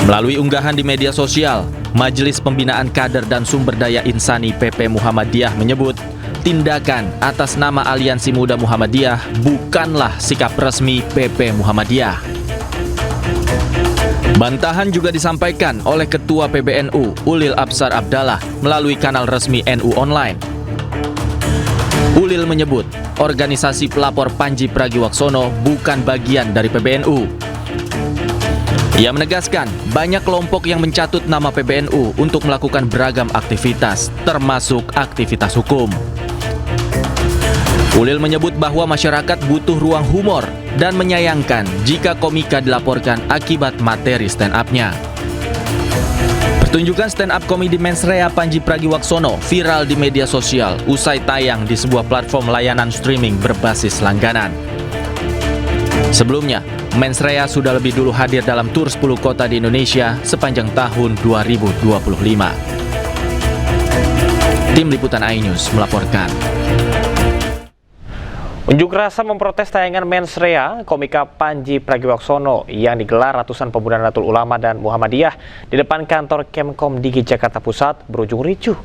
Melalui unggahan di media sosial, Majelis Pembinaan Kader dan Sumber Daya Insani PP Muhammadiyah menyebut tindakan atas nama Aliansi Muda Muhammadiyah bukanlah sikap resmi PP Muhammadiyah. Bantahan juga disampaikan oleh Ketua PBNU Ulil Absar Abdallah melalui kanal resmi NU Online. Ulil menyebut organisasi pelapor Panji Pragiwaksono bukan bagian dari PBNU. Ia menegaskan banyak kelompok yang mencatut nama PBNU untuk melakukan beragam aktivitas, termasuk aktivitas hukum. Ulil menyebut bahwa masyarakat butuh ruang humor dan menyayangkan jika komika dilaporkan akibat materi stand-up-nya. Pertunjukan stand-up komedi Mens Rea Panji Pragiwaksono viral di media sosial usai tayang di sebuah platform layanan streaming berbasis langganan. Sebelumnya, Mens Rea sudah lebih dulu hadir dalam tur 10 kota di Indonesia sepanjang tahun 2025. Tim Liputan iNews melaporkan. Unjuk rasa memprotes tayangan Mens Rea, komika Panji Pragiwaksono yang digelar ratusan pemuda Nahdlatul Ulama dan Muhammadiyah di depan kantor Kemkomdigi Jakarta Pusat berujung ricuh.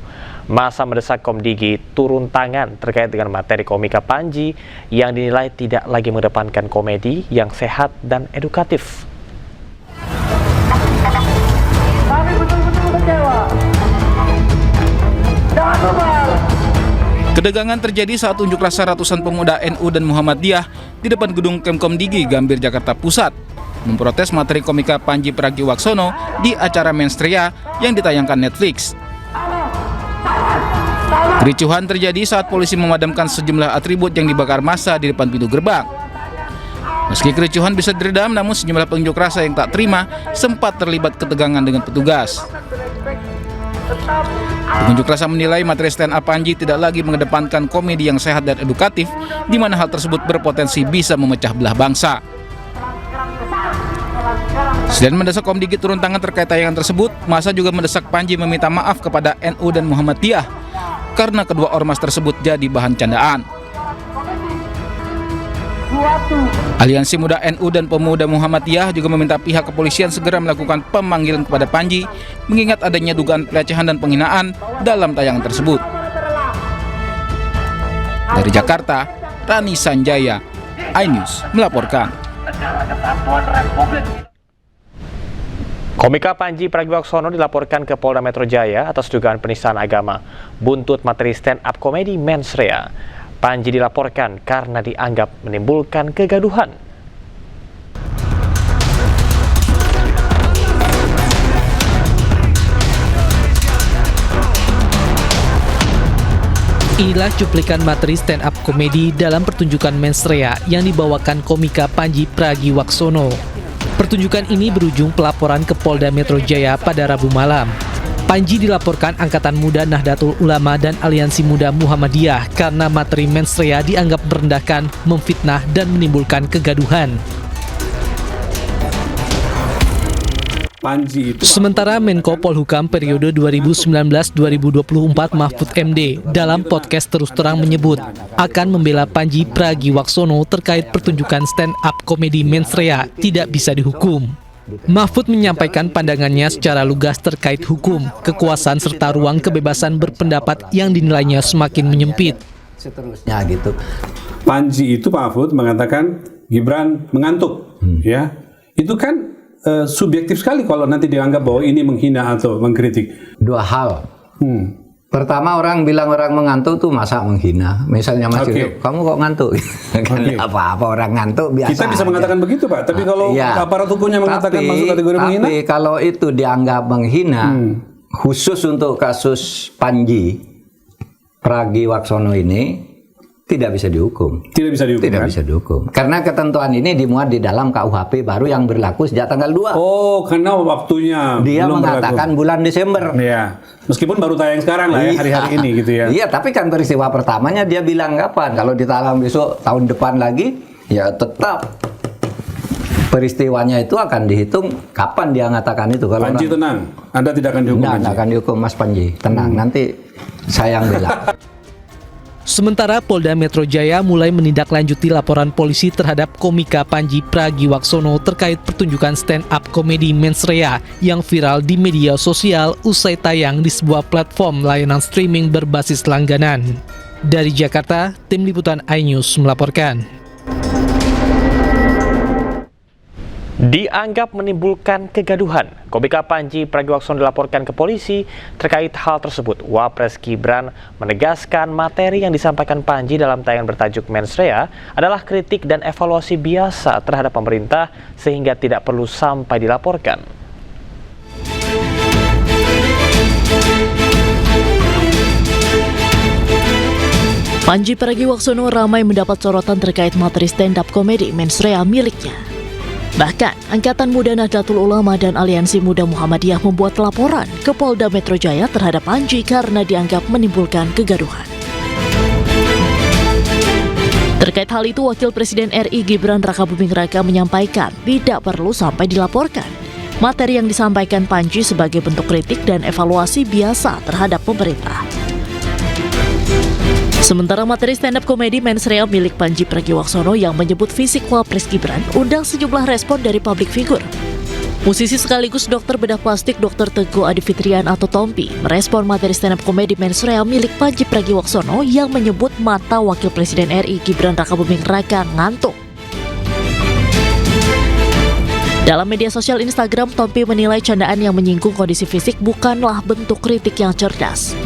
Massa mendesak Komdigi turun tangan terkait dengan materi komika Panji yang dinilai tidak lagi mengedepankan komedi yang sehat dan edukatif. Kami betul-betul kecewa. Jangan bubar. Ketegangan terjadi saat unjuk rasa ratusan pemuda NU dan Muhammadiyah di depan gedung Kemkom Digi, Gambir, Jakarta Pusat, memprotes materi komika Panji Pragiwaksono di acara Menstria yang ditayangkan Netflix. Kericuhan terjadi saat polisi memadamkan sejumlah atribut yang dibakar massa di depan pintu gerbang. Meski kericuhan bisa diredam, namun sejumlah pengunjuk rasa yang tak terima sempat terlibat ketegangan dengan petugas. Pengunjuk rasa menilai materi stand up Panji tidak lagi mengedepankan komedi yang sehat dan edukatif, di mana hal tersebut berpotensi bisa memecah belah bangsa. Selain mendesak Komdigi turun tangan terkait tayangan tersebut, massa juga mendesak Panji meminta maaf kepada NU dan Muhammadiyah karena kedua ormas tersebut jadi bahan candaan. Aliansi Muda NU dan Pemuda Muhammadiyah juga meminta pihak kepolisian segera melakukan pemanggilan kepada Panji, mengingat adanya dugaan pelecehan dan penghinaan dalam tayangan tersebut. Dari Jakarta, Rani Sanjaya, iNews melaporkan. Komika Panji Pragiwaksono dilaporkan ke Polda Metro Jaya atas dugaan penistaan agama. Buntut materi stand up komedi Mensrea, Panji dilaporkan karena dianggap menimbulkan kegaduhan. Inilah cuplikan materi stand up komedi dalam pertunjukan Mensrea yang dibawakan komika Panji Pragiwaksono. Pertunjukan ini berujung pelaporan ke Polda Metro Jaya pada Rabu malam. Panji dilaporkan Angkatan Muda Nahdlatul Ulama dan Aliansi Muda Muhammadiyah karena materi Mensrea dianggap merendahkan, memfitnah, dan menimbulkan kegaduhan. Panji itu. Sementara Menko Polhukam periode 2019-2024 Mahfud MD dalam podcast Terus Terang menyebut akan membela Panji Pragiwaksono terkait pertunjukan stand up komedi Mensrea tidak bisa dihukum. Mahfud menyampaikan pandangannya secara lugas terkait hukum, kekuasaan serta ruang kebebasan berpendapat yang dinilainya semakin menyempit. Seterusnya gitu. Panji itu Pak Mahfud mengatakan Gibran mengantuk, ya. Itu kan subjektif sekali kalau nanti dianggap bahwa ini menghina atau mengkritik. Dua hal. Pertama, orang bilang orang mengantuk tuh masa menghina. Misalnya Mas Yusuf, kamu kok ngantuk? Kan apa-apa orang ngantuk biasa. Kita bisa mengatakan begitu Pak, tapi kalau aparat hukumnya mengatakan masuk kategori menghina. Tapi kalau itu dianggap menghina, khusus untuk kasus Panji Pragiwaksono ini, tidak bisa dihukum. Tidak bisa dihukum. Tidak bisa dihukum. Karena ketentuan ini dimuat di dalam KUHP baru yang berlaku sejak tanggal 2. Oh, karena waktunya dia belum mengatakan berlaku. Bulan Desember. Iya. Meskipun baru tayang sekarang lah ya, hari-hari ini gitu ya. Iya, tapi kan peristiwa pertamanya dia bilang kapan? Kalau ditalang besok tahun depan lagi, ya tetap peristiwanya itu akan dihitung kapan dia mengatakan itu. Kalau Panji tenang, Anda tidak akan dihukum. Tidak akan dihukum Mas Panji, tenang. Nanti saya yang bela. Sementara Polda Metro Jaya mulai menindaklanjuti laporan polisi terhadap komika Panji Pragiwaksono terkait pertunjukan stand up komedi Mensrea yang viral di media sosial usai tayang di sebuah platform layanan streaming berbasis langganan. Dari Jakarta, Tim Liputan iNews melaporkan. Dianggap menimbulkan kegaduhan, komika Panji Pragiwaksono dilaporkan ke polisi terkait hal tersebut. Wapres Gibran menegaskan materi yang disampaikan Panji dalam tayangan bertajuk Mensrea adalah kritik dan evaluasi biasa terhadap pemerintah sehingga tidak perlu sampai dilaporkan. Panji Pragiwaksono ramai mendapat sorotan terkait materi stand up komedi Mensrea miliknya. Bahkan, Angkatan Muda Nahdlatul Ulama dan Aliansi Muda Muhammadiyah membuat laporan ke Polda Metro Jaya terhadap Panji karena dianggap menimbulkan kegaduhan. Terkait hal itu, Wakil Presiden RI Gibran Rakabuming Raka menyampaikan tidak perlu sampai dilaporkan. Materi yang disampaikan Panji sebagai bentuk kritik dan evaluasi biasa terhadap pemerintah. Sementara materi stand-up komedi Mensrea milik Panji Pragiwaksono yang menyebut fisik Wapres Gibran undang sejumlah respon dari publik figur. Musisi sekaligus dokter bedah plastik Dr. Teguh Adi Fitrian atau Tompi merespon materi stand-up komedi Mensrea milik Panji Pragiwaksono yang menyebut mata Wakil Presiden RI Gibran Rakabuming Raka ngantuk. Dalam media sosial Instagram, Tompi menilai candaan yang menyinggung kondisi fisik bukanlah bentuk kritik yang cerdas.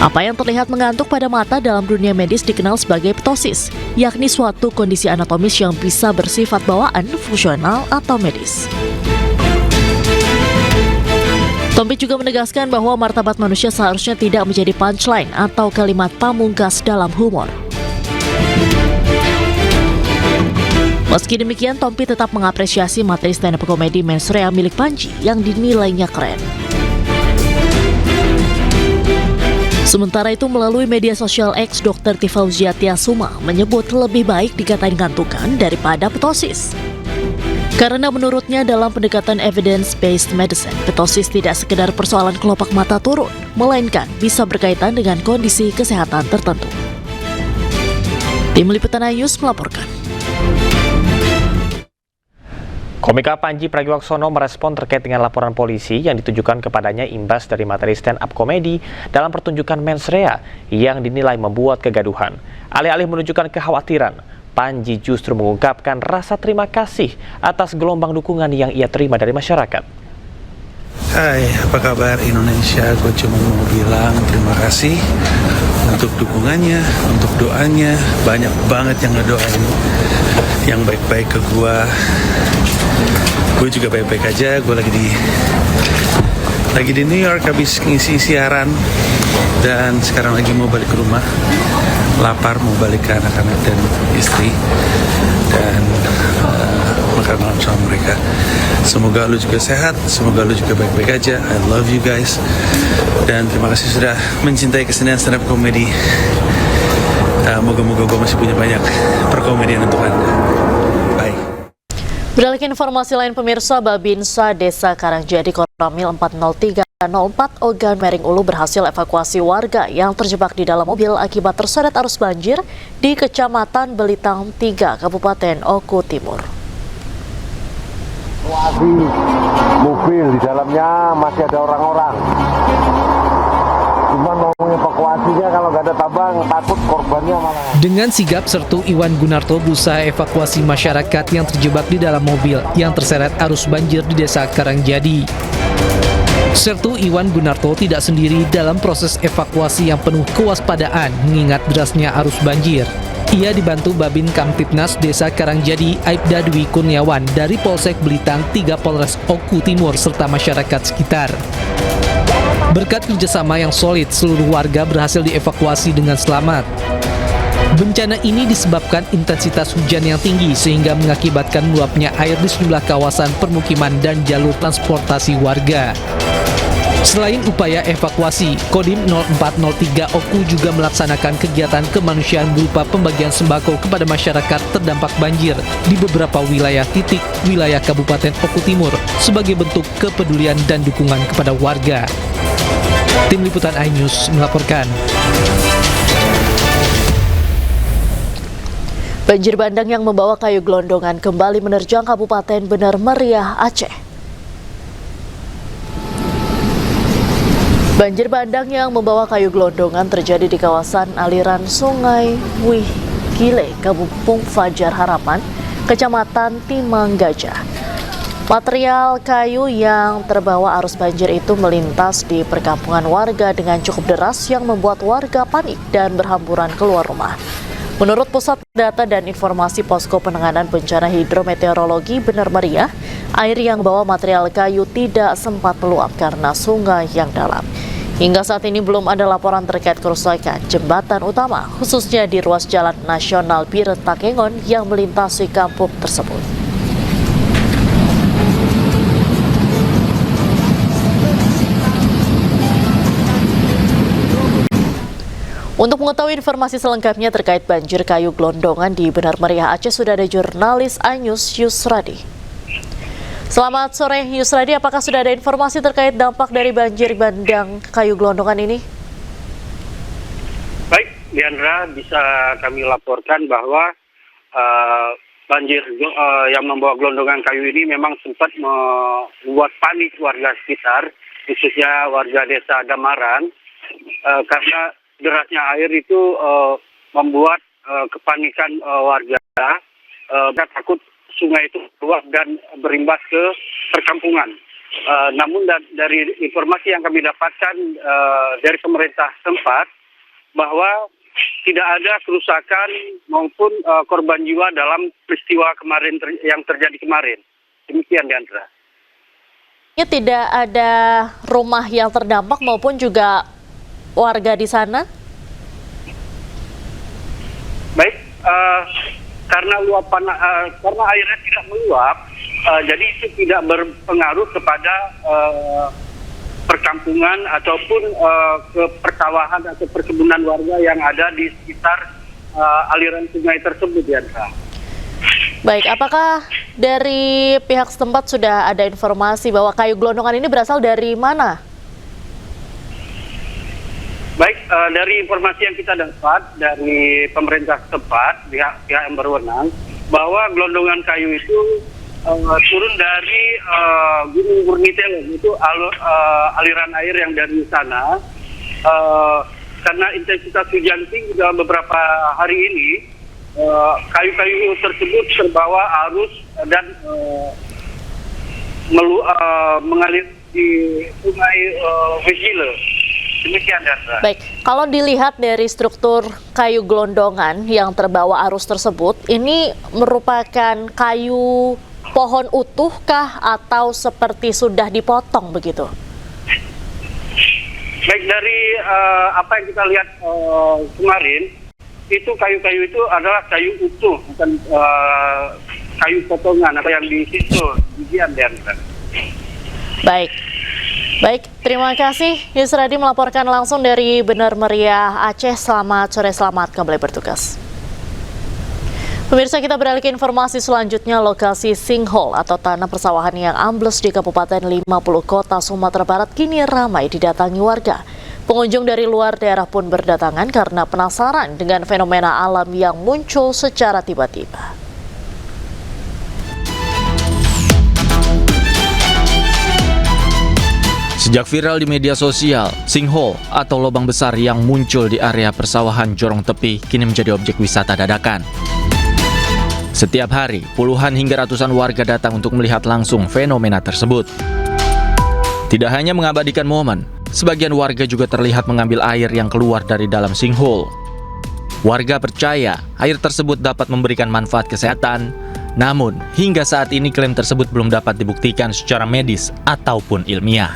Apa yang terlihat mengantuk pada mata dalam dunia medis dikenal sebagai ptosis, yakni suatu kondisi anatomis yang bisa bersifat bawaan, fungsional, atau medis. Tompi juga menegaskan bahwa martabat manusia seharusnya tidak menjadi punchline atau kalimat pamungkas dalam humor. Meski demikian, Tompi tetap mengapresiasi materi stand-up komedi Mensrea milik Panji yang dinilainya keren. Sementara itu, melalui media sosial X, Dr. Tifauzia Tiasuma menyebut lebih baik dikatain ngantukan daripada ptosis. Karena menurutnya dalam pendekatan evidence-based medicine, ptosis tidak sekedar persoalan kelopak mata turun, melainkan bisa berkaitan dengan kondisi kesehatan tertentu. Tim Liputan iNews melaporkan. Komika Panji Pragiwaksono merespon terkait dengan laporan polisi yang ditujukan kepadanya imbas dari materi stand-up komedi dalam pertunjukan Mensrea yang dinilai membuat kegaduhan. Alih-alih menunjukkan kekhawatiran, Panji justru mengungkapkan rasa terima kasih atas gelombang dukungan yang ia terima dari masyarakat. Hai, apa kabar Indonesia? Gue cuma mau bilang terima kasih untuk dukungannya, untuk doanya. Banyak banget yang ngedoain yang baik-baik ke gue. Gue juga baik-baik aja. Gue lagi di New York habis ngisi siaran dan sekarang lagi mau balik ke rumah. Lapar, mau balik ke anak-anak dan istri dan makan malam sama mereka. Semoga lu juga sehat, semoga lu juga baik-baik aja. I love you guys dan terima kasih sudah mencintai kesenian stand up comedy. Moga-moga gue masih punya banyak perkomedian untuk Anda. Bye. Beralih ke informasi lain, pemirsa, Babinsa Desa Karangjadi Koramil 40304 Ogan Mering Ulu berhasil evakuasi warga yang terjebak di dalam mobil akibat terseret arus banjir di Kecamatan Belitang 3, Kabupaten Oku Timur. Mobil di dalamnya masih ada orang-orang. Cuma mau evakuasinya kalau nggak ada tabang, takut korbannya malah. Dengan sigap, Sertu Iwan Gunarto berusaha evakuasi masyarakat yang terjebak di dalam mobil yang terseret arus banjir di Desa Karangjadi. Sertu Iwan Gunarto tidak sendiri dalam proses evakuasi yang penuh kewaspadaan mengingat derasnya arus banjir. Ia dibantu Babin Kamtipnas Desa Karangjadi Aibda Dwi Kurniawan dari Polsek Belitang 3 Polres Oku Timur serta masyarakat sekitar. Berkat kerjasama yang solid, seluruh warga berhasil dievakuasi dengan selamat. Bencana ini disebabkan intensitas hujan yang tinggi sehingga mengakibatkan meluapnya air di sejumlah kawasan permukiman dan jalur transportasi warga. Selain upaya evakuasi, Kodim 0403 Oku juga melaksanakan kegiatan kemanusiaan berupa pembagian sembako kepada masyarakat terdampak banjir di beberapa wilayah titik wilayah Kabupaten Oku Timur sebagai bentuk kepedulian dan dukungan kepada warga. Tim Liputan iNews melaporkan. Banjir bandang yang membawa kayu gelondongan kembali menerjang Kabupaten Bener Meriah, Aceh. Banjir bandang yang membawa kayu gelondongan terjadi di kawasan aliran Sungai Wih Gile, Kampung Fajar Harapan, Kecamatan Timang Gajah. Material kayu yang terbawa arus banjir itu melintas di perkampungan warga dengan cukup deras yang membuat warga panik dan berhamburan keluar rumah. Menurut Pusat Data dan Informasi Posko Penanganan Bencana Hidrometeorologi Bener Meriah, air yang bawa material kayu tidak sempat meluap karena sungai yang dalam. Hingga saat ini belum ada laporan terkait kerusakan jembatan utama, khususnya di ruas Jalan Nasional Biret Takengon yang melintasi kampung tersebut. Untuk mengetahui informasi selengkapnya terkait banjir kayu gelondongan di Bener Meriah Aceh, sudah ada jurnalis iNews Yusradi. Selamat sore Yusradi, apakah sudah ada informasi terkait dampak dari banjir bandang kayu gelondongan ini? Baik, Diandra, bisa kami laporkan bahwa banjir yang membawa gelondongan kayu ini memang sempat membuat panik warga sekitar, khususnya warga Desa Damaran, karena derasnya air itu membuat kepanikan warga. Mereka takut sungai itu keluar dan berimbas ke perkampungan. Namun dari informasi yang kami dapatkan dari pemerintah setempat bahwa tidak ada kerusakan maupun korban jiwa dalam peristiwa kemarin yang terjadi kemarin. Demikian, Diandra. Tidak ada rumah yang terdampak maupun juga warga di sana? Baik, karena karena airnya tidak meluap, jadi itu tidak berpengaruh kepada perkampungan ataupun ke persawahan atau perkebunan warga yang ada di sekitar aliran sungai tersebut, ya. Baik, apakah dari pihak setempat sudah ada informasi bahwa kayu gelondongan ini berasal dari mana? Baik, dari informasi yang kita dapat dari pemerintah setempat, pihak yang berwenang, bahwa gelondongan kayu itu turun dari Gunung Burnitelo, itu aliran air yang dari sana. Karena intensitas hujan tinggi dalam beberapa hari ini, kayu-kayu tersebut terbawa arus dan mengalir di sungai Vigile. Demikian, Dara. Baik, kalau dilihat dari struktur kayu gelondongan yang terbawa arus tersebut, ini merupakan kayu pohon utuhkah atau seperti sudah dipotong begitu? Baik, dari apa yang kita lihat kemarin, itu kayu-kayu itu adalah kayu utuh, bukan kayu potongan atau yang disusul. Demikian, Dara. Baik, terima kasih Yusradi melaporkan langsung dari Bener Meriah, Aceh. Selamat sore, selamat kembali bertugas. Pemirsa, kita beralih ke informasi selanjutnya. Lokasi sinkhole atau tanah persawahan yang ambles di Kabupaten 50 Kota Sumatera Barat kini ramai didatangi warga. Pengunjung dari luar daerah pun berdatangan karena penasaran dengan fenomena alam yang muncul secara tiba-tiba. Sejak viral di media sosial, sinkhole atau lubang besar yang muncul di area persawahan Jorong Tepi kini menjadi objek wisata dadakan. Setiap hari, puluhan hingga ratusan warga datang untuk melihat langsung fenomena tersebut. Tidak hanya mengabadikan momen, sebagian warga juga terlihat mengambil air yang keluar dari dalam sinkhole. Warga percaya air tersebut dapat memberikan manfaat kesehatan, namun hingga saat ini klaim tersebut belum dapat dibuktikan secara medis ataupun ilmiah.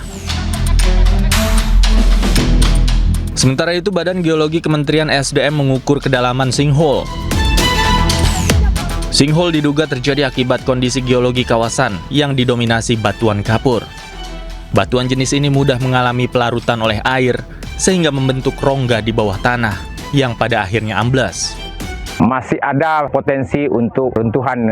Sementara itu, Badan Geologi Kementerian SDM mengukur kedalaman sinkhole. Sinkhole diduga terjadi akibat kondisi geologi kawasan yang didominasi batuan kapur. Batuan jenis ini mudah mengalami pelarutan oleh air sehingga membentuk rongga di bawah tanah yang pada akhirnya amblas. Masih ada potensi untuk runtuhan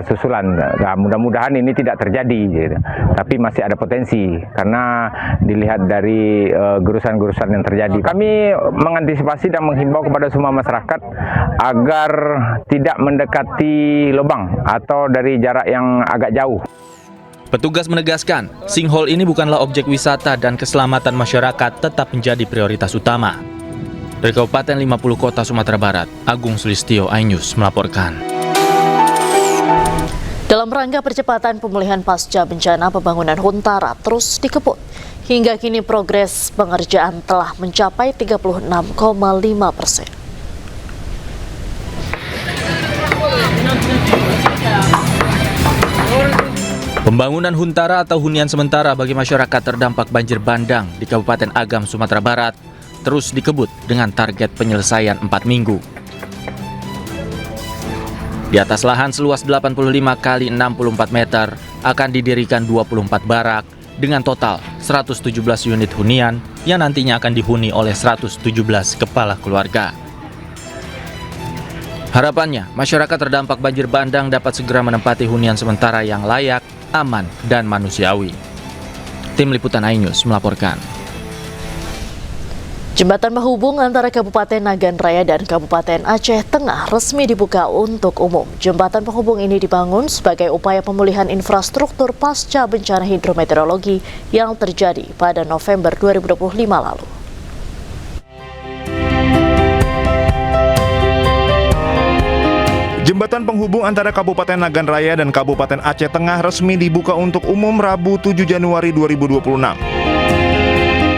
susulan. Nah, mudah-mudahan ini tidak terjadi, gitu. Tapi masih ada potensi karena dilihat dari gerusan-gerusan yang terjadi. Kami mengantisipasi dan menghimbau kepada semua masyarakat agar tidak mendekati lubang atau dari jarak yang agak jauh. Petugas menegaskan, sinkhole ini bukanlah objek wisata dan keselamatan masyarakat tetap menjadi prioritas utama. Dari Kabupaten 50 Kota Sumatera Barat, Agung Sulistyo, iNews melaporkan. Dalam rangka percepatan pemulihan pasca bencana, pembangunan Huntara terus dikebut. Hingga kini progres pengerjaan telah mencapai 36,5%. Pembangunan Huntara atau hunian sementara bagi masyarakat terdampak banjir bandang di Kabupaten Agam, Sumatera Barat terus dikebut dengan target penyelesaian 4 minggu. Di atas lahan seluas 85 kali 64 meter akan didirikan 24 barak dengan total 117 unit hunian yang nantinya akan dihuni oleh 117 kepala keluarga. Harapannya, masyarakat terdampak banjir bandang dapat segera menempati hunian sementara yang layak, aman, dan manusiawi. Tim Liputan iNews melaporkan. Jembatan penghubung antara Kabupaten Nagan Raya dan Kabupaten Aceh Tengah resmi dibuka untuk umum. Jembatan penghubung ini dibangun sebagai upaya pemulihan infrastruktur pasca bencana hidrometeorologi yang terjadi pada November 2025 lalu. Jembatan penghubung antara Kabupaten Nagan Raya dan Kabupaten Aceh Tengah resmi dibuka untuk umum Rabu 7 Januari 2026.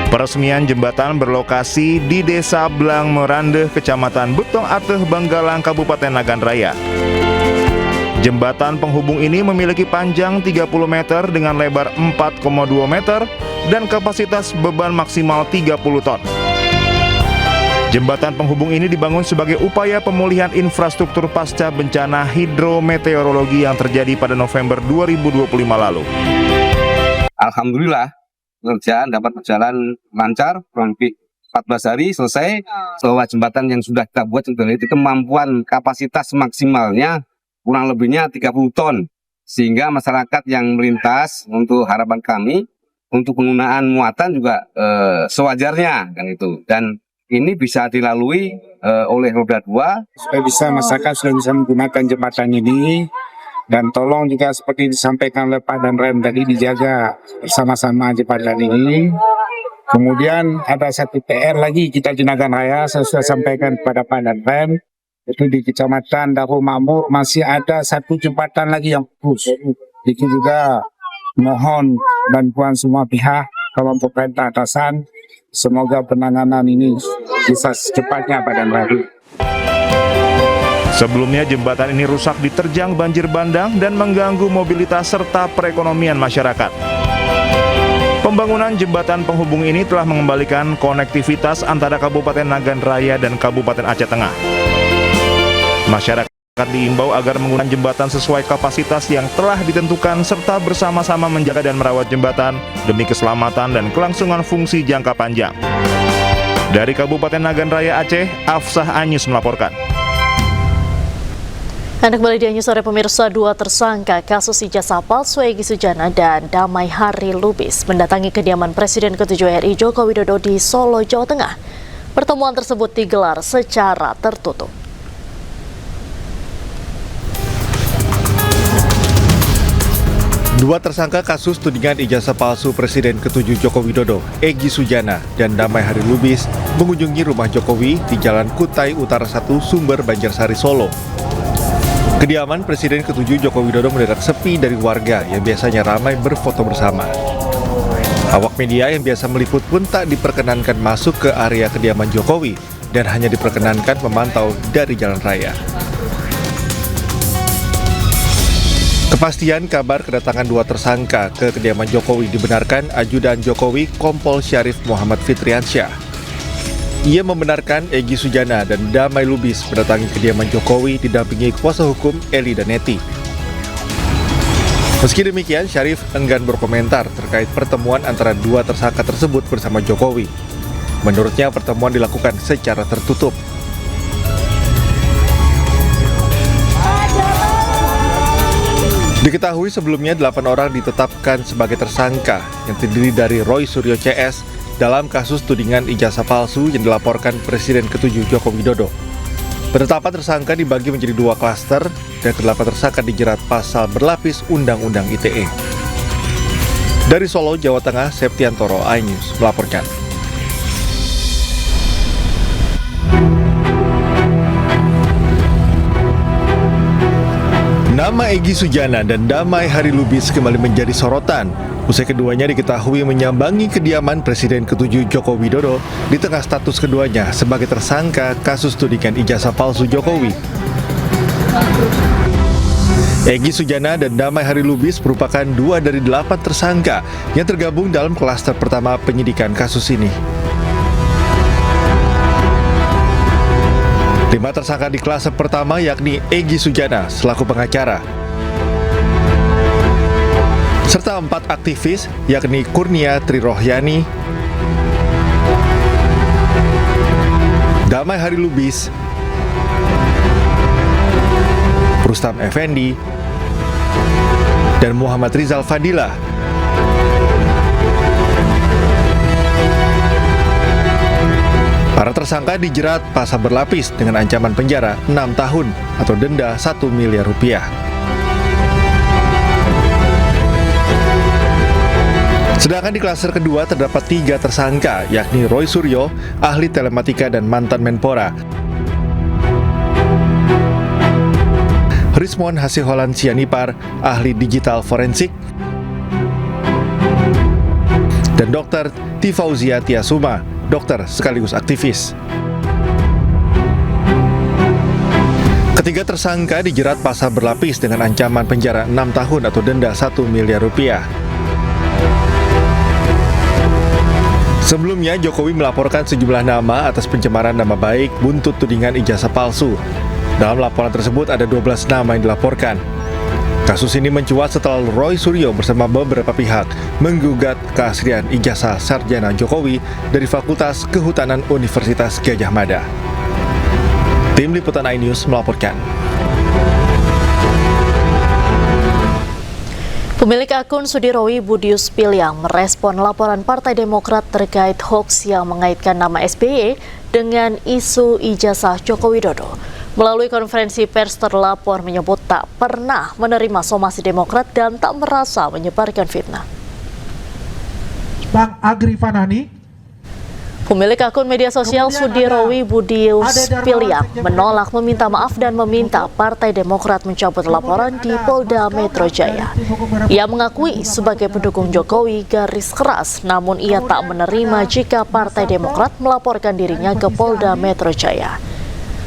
Peresmian jembatan berlokasi di Desa Blang Merandeh, Kecamatan Betong Ateh, Banggalang, Kabupaten Nagan Raya. Jembatan penghubung ini memiliki panjang 30 meter dengan lebar 4,2 meter dan kapasitas beban maksimal 30 ton. Jembatan penghubung ini dibangun sebagai upaya pemulihan infrastruktur pasca bencana hidrometeorologi yang terjadi pada November 2025 lalu. Alhamdulillah, pekerjaan dapat berjalan lancar, kurang lebih 14 hari selesai. Bahwa jembatan yang sudah kita buat itu kemampuan kapasitas maksimalnya kurang lebihnya 30 ton. Sehingga masyarakat yang melintas, untuk harapan kami, untuk penggunaan muatan juga sewajarnya, kan itu. Dan ini bisa dilalui oleh roda 2 supaya bisa masyarakat sudah bisa menggunakan jembatan ini, dan tolong juga seperti disampaikan oleh Pak Danrem tadi, dijaga bersama-sama jembatan ini. Kemudian ada satu PR lagi kita di Nagan Raya, saya sudah sampaikan kepada Pak Danrem, itu di Kecamatan Darul Makmur masih ada satu jembatan lagi yang putus. Jadi juga mohon bantuan semua pihak, kelompok perintah atasan, semoga penanganan ini bisa secepatnya Pak Danrem. Sebelumnya jembatan ini rusak diterjang banjir bandang dan mengganggu mobilitas serta perekonomian masyarakat. Pembangunan jembatan penghubung ini telah mengembalikan konektivitas antara Kabupaten Nagan Raya dan Kabupaten Aceh Tengah. Masyarakat diimbau agar menggunakan jembatan sesuai kapasitas yang telah ditentukan serta bersama-sama menjaga dan merawat jembatan demi keselamatan dan kelangsungan fungsi jangka panjang. Dari Kabupaten Nagan Raya Aceh, Afsah Anyus melaporkan. Anda kembali di Anyus Sore pemirsa. 2 tersangka kasus ijazah palsu Egy Sujana dan Damai Hari Lubis mendatangi kediaman Presiden ke-7 RI Joko Widodo di Solo, Jawa Tengah. Pertemuan tersebut digelar secara tertutup. Dua tersangka kasus tudingan ijazah palsu Presiden ke-7 Joko Widodo, Egy Sujana dan Damai Hari Lubis, mengunjungi rumah Jokowi di Jalan Kutai Utara 1, Sumber, Banjarsari, Solo. Kediaman Presiden ke-7 Joko Widodo mendadak sepi dari warga yang biasanya ramai berfoto bersama. Awak media yang biasa meliput pun tak diperkenankan masuk ke area kediaman Jokowi dan hanya diperkenankan memantau dari jalan raya. Kepastian kabar kedatangan 2 tersangka ke kediaman Jokowi dibenarkan Ajudan Jokowi Kompol Syarif Muhammad Fitriansyah. Ia membenarkan Egy Sujana dan Damai Lubis mendatangi kediaman Jokowi didampingi kuasa hukum Eli Daneti. Meski demikian, Syarif enggan berkomentar terkait pertemuan antara 2 tersangka tersebut bersama Jokowi. Menurutnya pertemuan dilakukan secara tertutup. Diketahui sebelumnya 8 orang ditetapkan sebagai tersangka yang terdiri dari Roy Suryo CS dalam kasus tudingan ijazah palsu yang dilaporkan Presiden ke-7 Joko Widodo. Penetapan tersangka dibagi menjadi 2 klaster dan ke-8 tersangka dijerat pasal berlapis Undang-Undang ITE. Dari Solo, Jawa Tengah, Septiantoro, iNews melaporkan. Nama Egy Sujana dan Damai Hari Lubis kembali menjadi sorotan. Usai keduanya diketahui menyambangi kediaman Presiden ke-7 Joko Widodo di tengah status keduanya sebagai tersangka kasus tudingan ijazah palsu Jokowi. Egy Sujana dan Damai Hari Lubis merupakan 2 dari 8 tersangka yang tergabung dalam klaster pertama penyidikan kasus ini. 5 tersangka di klaster pertama yakni Egy Sujana selaku pengacara, serta 4 aktivis yakni Kurnia Trirohyani, Damai Hari Lubis, Rustam Effendi, dan Muhammad Rizal Fadilah. Para tersangka dijerat pasal berlapis dengan ancaman penjara 6 tahun atau denda 1 miliar rupiah. Sedangkan di klaster kedua terdapat 3 tersangka, yakni Roy Suryo, ahli telematika dan mantan Menpora, Rismon Hasiholan Sianipar, ahli digital forensik, dan Dr. Tifauzia Tiasuma, dokter sekaligus aktivis. Ketiga tersangka dijerat pasal berlapis dengan ancaman penjara 6 tahun atau denda 1 miliar rupiah. Sebelumnya, Jokowi melaporkan sejumlah nama atas pencemaran nama baik buntut tudingan ijazah palsu. Dalam laporan tersebut ada 12 nama yang dilaporkan. Kasus ini mencuat setelah Roy Suryo bersama beberapa pihak menggugat keaslian ijazah sarjana Jokowi dari Fakultas Kehutanan Universitas Gadjah Mada. Tim Liputan iNews melaporkan. Pemilik akun Sudirowi Budius Piliang merespon laporan Partai Demokrat terkait hoaks yang mengaitkan nama SBY dengan isu ijazah Joko Widodo. Melalui konferensi pers terlapor menyebut tak pernah menerima somasi Demokrat dan tak merasa menyebarkan fitnah. Bang Agri Fanani, pemilik akun media sosial Sudirowi Budius Piliang menolak meminta maaf dan meminta Partai Demokrat mencabut laporan di Polda Metro Jaya. Ia mengakui sebagai pendukung Jokowi garis keras, namun ia tak menerima jika Partai Demokrat melaporkan dirinya ke Polda Metro Jaya.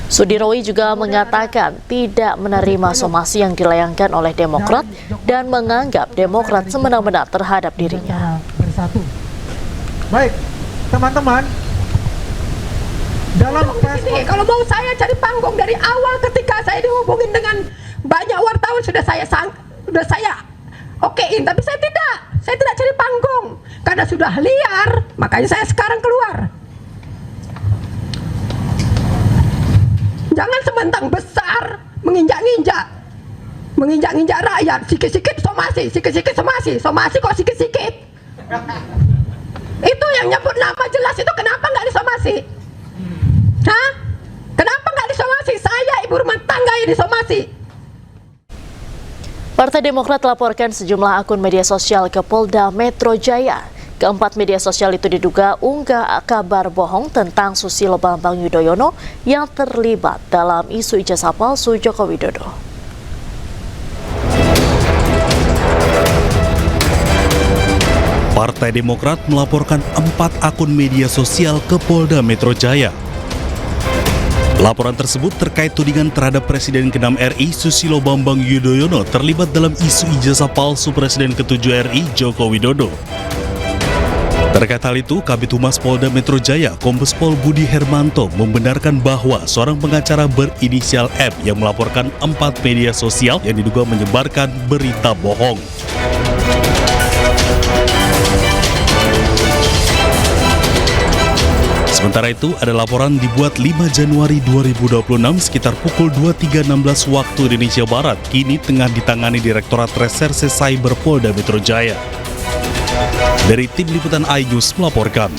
Sudirowi juga mengatakan tidak menerima somasi yang dilayangkan oleh Demokrat dan menganggap Demokrat semena-mena terhadap dirinya. Baik, teman-teman, dalam ini, kalau mau saya cari panggung dari awal ketika saya dihubungin dengan banyak wartawan sudah saya okein, tapi saya tidak cari panggung karena sudah liar, makanya saya sekarang keluar. Jangan sementang besar menginjak-injak rakyat, sikit-sikit somasi kok sikit-sikit. Itu yang nyebut nama jelas itu kenapa nggak disomasi? Hah? Kenapa nggak disomasi? Saya ibu rumah tangga yang disomasi. Partai Demokrat laporkan sejumlah akun media sosial ke Polda Metro Jaya. Keempat media sosial itu diduga unggah kabar bohong tentang Susilo Bambang Yudhoyono yang terlibat dalam isu ijazah palsu Joko Widodo. Partai Demokrat melaporkan 4 akun media sosial ke Polda Metro Jaya. Laporan tersebut terkait tudingan terhadap Presiden ke-6 RI Susilo Bambang Yudhoyono terlibat dalam isu ijazah palsu Presiden ke-7 RI Joko Widodo. Terkait hal itu, Kabid Humas Polda Metro Jaya, Kombes Pol Budi Hermanto membenarkan bahwa seorang pengacara berinisial M yang melaporkan 4 media sosial yang diduga menyebarkan berita bohong. Sementara itu, ada laporan dibuat 5 Januari 2026 sekitar pukul 23.16 waktu Indonesia Barat, kini tengah ditangani Direktorat Reserse Cyber Polda Metro Jaya. Dari Tim Liputan iNews melaporkan.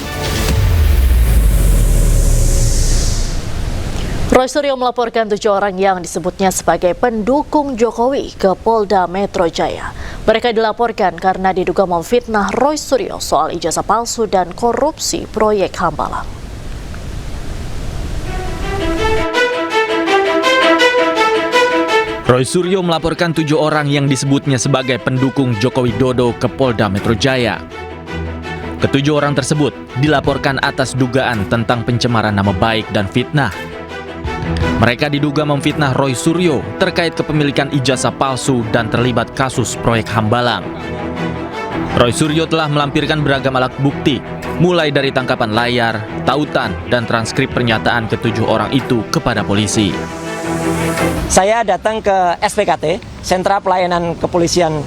Roy Suryo melaporkan 7 orang yang disebutnya sebagai pendukung Jokowi ke Polda Metro Jaya. Mereka dilaporkan karena diduga memfitnah Roy Suryo soal ijazah palsu dan korupsi proyek Hambalang. Roy Suryo melaporkan 7 orang yang disebutnya sebagai pendukung Joko Widodo ke Polda Metro Jaya. Ketujuh orang tersebut dilaporkan atas dugaan tentang pencemaran nama baik dan fitnah. Mereka diduga memfitnah Roy Suryo terkait kepemilikan ijazah palsu dan terlibat kasus proyek Hambalang. Roy Suryo telah melampirkan beragam alat bukti, mulai dari tangkapan layar, tautan, dan transkrip pernyataan ketujuh orang itu kepada polisi. Saya datang ke SPKT, Sentra Pelayanan Kepolisian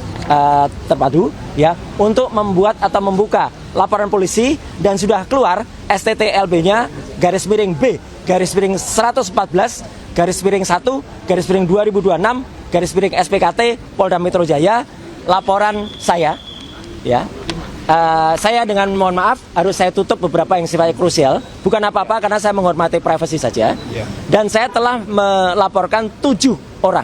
Terpadu, ya, untuk membuat atau membuka laporan polisi dan sudah keluar STTLB-nya /B /1/1/2026 SPKT Polda Metro Jaya, laporan saya, ya. Saya dengan mohon maaf harus saya tutup beberapa yang sifatnya krusial, bukan apa-apa karena saya menghormati privasi saja. Dan saya telah melaporkan 7 orang.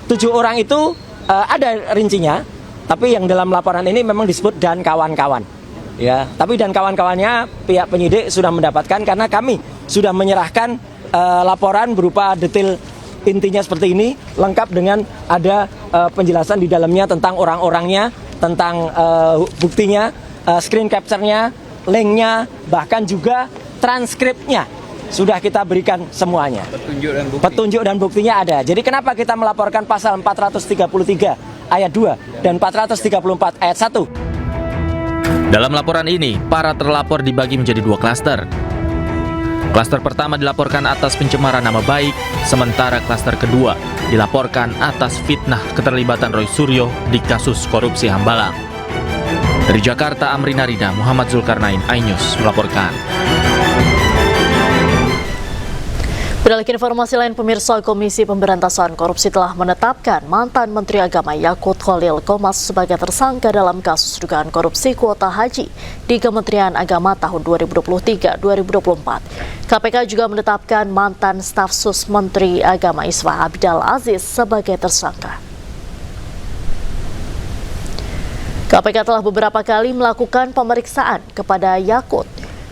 7 orang itu ada rincinya, tapi yang dalam laporan ini memang disebut dan kawan-kawan. Ya, tapi dan kawan-kawannya pihak penyidik sudah mendapatkan karena kami sudah menyerahkan laporan berupa detail intinya seperti ini, lengkap dengan ada penjelasan di dalamnya tentang orang-orangnya, tentang buktinya, screen capture-nya, linknya, bahkan juga transkripnya sudah kita berikan semuanya. Petunjuk dan buktinya ada. Jadi kenapa kita melaporkan pasal 433 ayat 2 dan 434 ayat 1? Dalam laporan ini, para terlapor dibagi menjadi 2 klaster. Klaster pertama dilaporkan atas pencemaran nama baik, sementara klaster kedua dilaporkan atas fitnah keterlibatan Roy Suryo di kasus korupsi Hambalang. Dari Jakarta, Amrina Rida, Muhammad Zulkarnain, iNews melaporkan. Beralih ke informasi lain, pemirsa, Komisi Pemberantasan Korupsi telah menetapkan mantan Menteri Agama Yakut Khalil Qomas sebagai tersangka dalam kasus dugaan korupsi kuota haji di Kementerian Agama tahun 2023-2024. KPK juga menetapkan mantan staf sus Menteri Agama Isfa Abdal Aziz sebagai tersangka. KPK telah beberapa kali melakukan pemeriksaan kepada Yakut.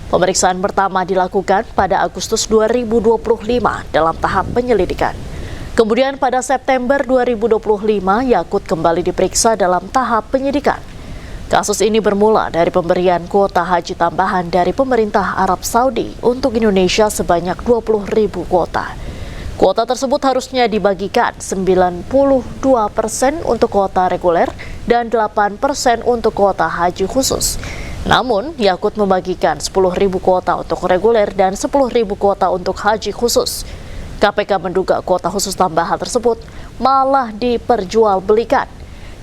Pemeriksaan pertama dilakukan pada Agustus 2025 dalam tahap penyelidikan. Kemudian pada September 2025, Yakut kembali diperiksa dalam tahap penyidikan. Kasus ini bermula dari pemberian kuota haji tambahan dari pemerintah Arab Saudi untuk Indonesia sebanyak 20.000 kuota. Kuota tersebut harusnya dibagikan 92% untuk kuota reguler dan 8% untuk kuota haji khusus. Namun, Yakut membagikan 10.000 kuota untuk reguler dan 10.000 kuota untuk haji khusus. KPK menduga kuota khusus tambahan tersebut malah diperjualbelikan.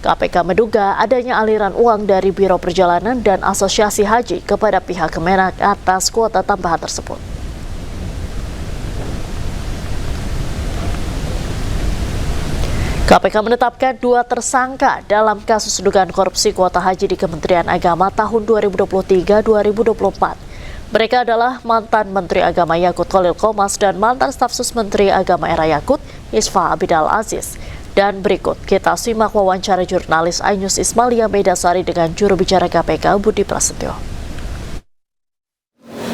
KPK menduga adanya aliran uang dari Biro Perjalanan dan Asosiasi Haji kepada pihak Kemenak atas kuota tambahan tersebut. KPK menetapkan 2 tersangka dalam kasus dugaan korupsi kuota haji di Kementerian Agama tahun 2023-2024. Mereka adalah mantan Menteri Agama Yakut Khalil Qomas dan mantan staf sus Menteri Agama era Yakut, Isfa Abdal Aziz. Dan berikut kita simak wawancara jurnalis iNews Ismalia Medasari dengan juru bicara KPK Budi Prasetyo.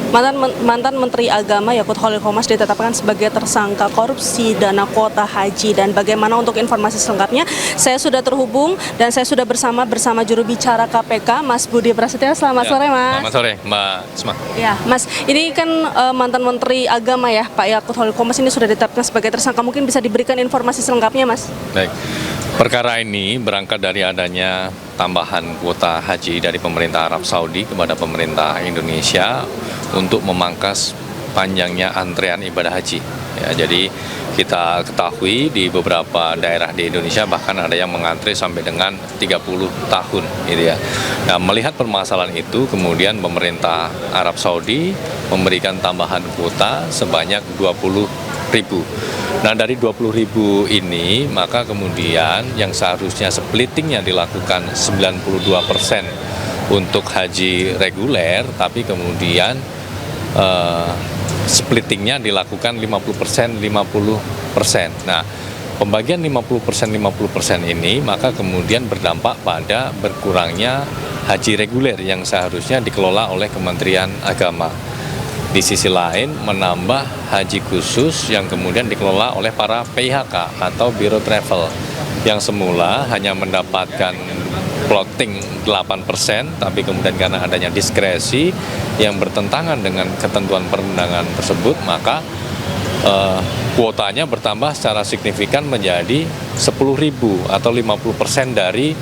Mantan Menteri Agama Yakut Khalil Qomas ditetapkan sebagai tersangka korupsi dana kuota haji. Dan bagaimana untuk informasi selengkapnya, saya sudah terhubung dan saya sudah bersama juru bicara KPK, Mas Budi Prasetyo. Selamat sore, Mas. Selamat sore, Mbak Isma. Ya, Mas, ini kan mantan Menteri Agama ya, Pak Yakut Khalil Qomas ini sudah ditetapkan sebagai tersangka. Mungkin bisa diberikan informasi selengkapnya, Mas? Baik. Perkara ini berangkat dari adanya tambahan kuota haji dari pemerintah Arab Saudi kepada pemerintah Indonesia untuk memangkas panjangnya antrean ibadah haji. Ya, jadi kita ketahui di beberapa daerah di Indonesia bahkan ada yang mengantre sampai dengan 30 tahun gitu ya. Nah, melihat permasalahan itu kemudian pemerintah Arab Saudi memberikan tambahan kuota sebanyak 20.000. Nah, dari 20.000 ini maka kemudian yang seharusnya splittingnya dilakukan 92% untuk haji reguler, tapi kemudian splittingnya dilakukan 50%, 50%. Nah, pembagian 50% ini maka kemudian berdampak pada berkurangnya haji reguler yang seharusnya dikelola oleh Kementerian Agama. Di sisi lain menambah haji khusus yang kemudian dikelola oleh para PIHK atau Biro Travel yang semula hanya mendapatkan plotting 8%, tapi kemudian karena adanya diskresi yang bertentangan dengan ketentuan perundangan tersebut, maka kuotanya bertambah secara signifikan menjadi 10.000 atau 50% dari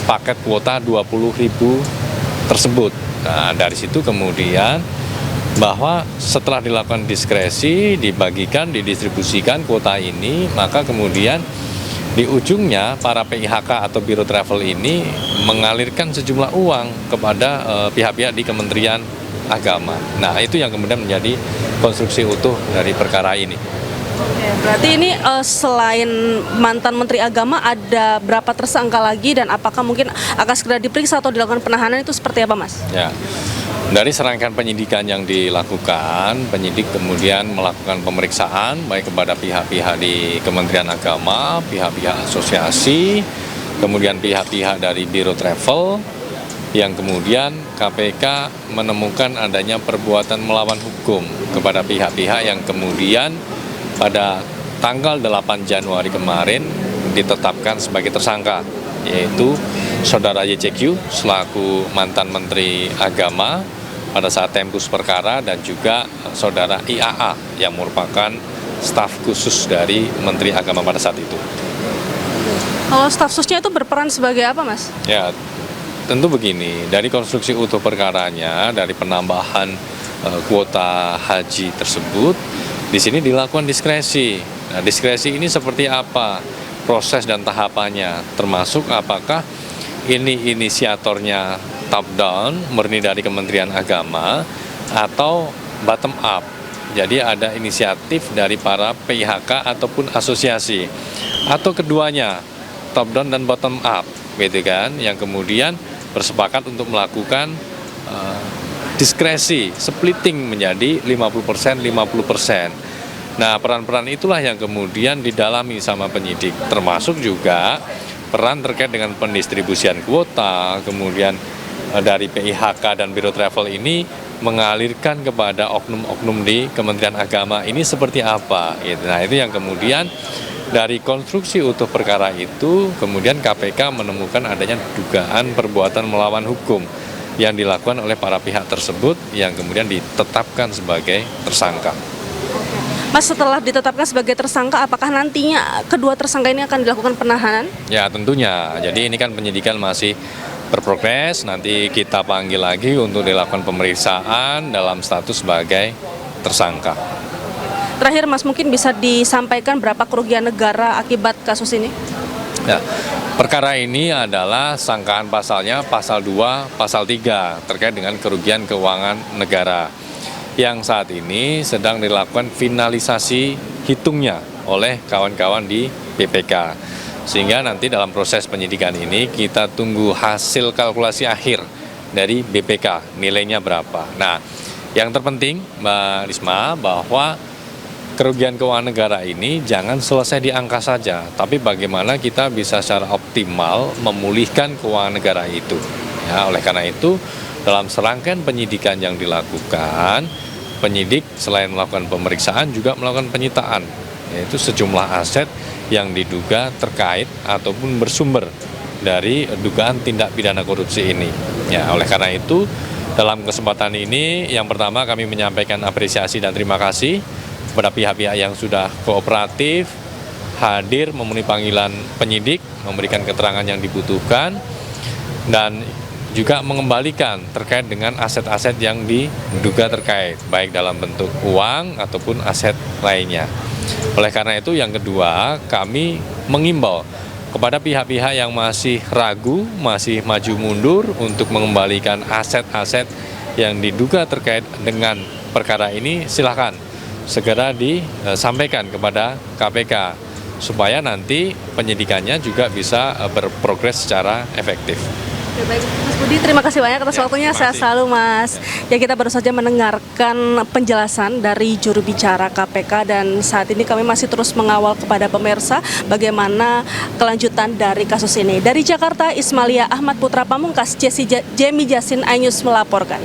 paket kuota 20.000 tersebut. Nah, dari situ kemudian bahwa setelah dilakukan diskresi, dibagikan, didistribusikan kuota ini, maka kemudian di ujungnya para PIHK atau Biro Travel ini mengalirkan sejumlah uang kepada pihak-pihak di Kementerian Agama. Nah, itu yang kemudian menjadi konstruksi utuh dari perkara ini. Oke, berarti ini selain mantan Menteri Agama ada berapa tersangka lagi dan apakah mungkin akan segera diperiksa atau dilakukan penahanan, itu seperti apa, Mas? Ya. Dari serangkaian penyidikan yang dilakukan, penyidik kemudian melakukan pemeriksaan baik kepada pihak-pihak di Kementerian Agama, pihak-pihak asosiasi, kemudian pihak-pihak dari Biro Travel, yang kemudian KPK menemukan adanya perbuatan melawan hukum kepada pihak-pihak yang kemudian pada tanggal 8 Januari kemarin ditetapkan sebagai tersangka, yaitu Saudara YCQ selaku mantan Menteri Agama pada saat tempus perkara dan juga Saudara IAA yang merupakan staf khusus dari Menteri Agama pada saat itu. Kalau staf khususnya itu berperan sebagai apa, Mas? Ya, tentu begini, dari konstruksi utuh perkaranya, dari penambahan kuota haji tersebut, di sini dilakukan diskresi. Nah, diskresi ini seperti apa? Proses dan tahapannya, termasuk apakah ini inisiatornya top down, murni dari Kementerian Agama, atau bottom up. Jadi ada inisiatif dari para PIHK ataupun asosiasi, atau keduanya, top down dan bottom up, gitu kan, yang kemudian bersepakat untuk melakukan diskresi, splitting menjadi 50%, 50%. Nah, peran-peran itulah yang kemudian didalami sama penyidik, termasuk juga peran terkait dengan pendistribusian kuota, kemudian dari PIHK dan Biro Travel ini mengalirkan kepada oknum-oknum di Kementerian Agama ini seperti apa. Nah, itu yang kemudian dari konstruksi utuh perkara itu, kemudian KPK menemukan adanya dugaan perbuatan melawan hukum yang dilakukan oleh para pihak tersebut yang kemudian ditetapkan sebagai tersangka. Mas, setelah ditetapkan sebagai tersangka, apakah nantinya kedua tersangka ini akan dilakukan penahanan? Ya, tentunya. Jadi ini kan penyidikan masih berprogres, nanti kita panggil lagi untuk dilakukan pemeriksaan dalam status sebagai tersangka. Terakhir, Mas, mungkin bisa disampaikan berapa kerugian negara akibat kasus ini? Ya, perkara ini adalah sangkaan pasalnya pasal 2, pasal 3 terkait dengan kerugian keuangan negara yang saat ini sedang dilakukan finalisasi hitungnya oleh kawan-kawan di BPK. Sehingga nanti dalam proses penyidikan ini kita tunggu hasil kalkulasi akhir dari BPK, nilainya berapa. Nah, yang terpenting Mbak Risma, bahwa kerugian keuangan negara ini jangan selesai di angka saja, tapi bagaimana kita bisa secara optimal memulihkan keuangan negara itu. Ya, oleh karena itu, dalam serangkaian penyidikan yang dilakukan, penyidik selain melakukan pemeriksaan juga melakukan penyitaan, yaitu sejumlah aset yang diduga terkait ataupun bersumber dari dugaan tindak pidana korupsi ini. Ya, oleh karena itu, dalam kesempatan ini, yang pertama kami menyampaikan apresiasi dan terima kasih kepada pihak-pihak yang sudah kooperatif, hadir memenuhi panggilan penyidik, memberikan keterangan yang dibutuhkan, dan juga mengembalikan terkait dengan aset-aset yang diduga terkait, baik dalam bentuk uang ataupun aset lainnya. Oleh karena itu, yang kedua, kami mengimbau kepada pihak-pihak yang masih ragu, masih maju mundur untuk mengembalikan aset-aset yang diduga terkait dengan perkara ini, silakan segera disampaikan kepada KPK supaya nanti penyidikannya juga bisa berprogres secara efektif. Baik, Mas Budi, terima kasih banyak atas waktunya. Sehat selalu, Mas. Ya, kita baru saja mendengarkan penjelasan dari juru bicara KPK, dan saat ini kami masih terus mengawal kepada pemirsa bagaimana kelanjutan dari kasus ini. Dari Jakarta, Ismalia Ahmad Putra Pamungkas, Jemi Jasin iNews melaporkan.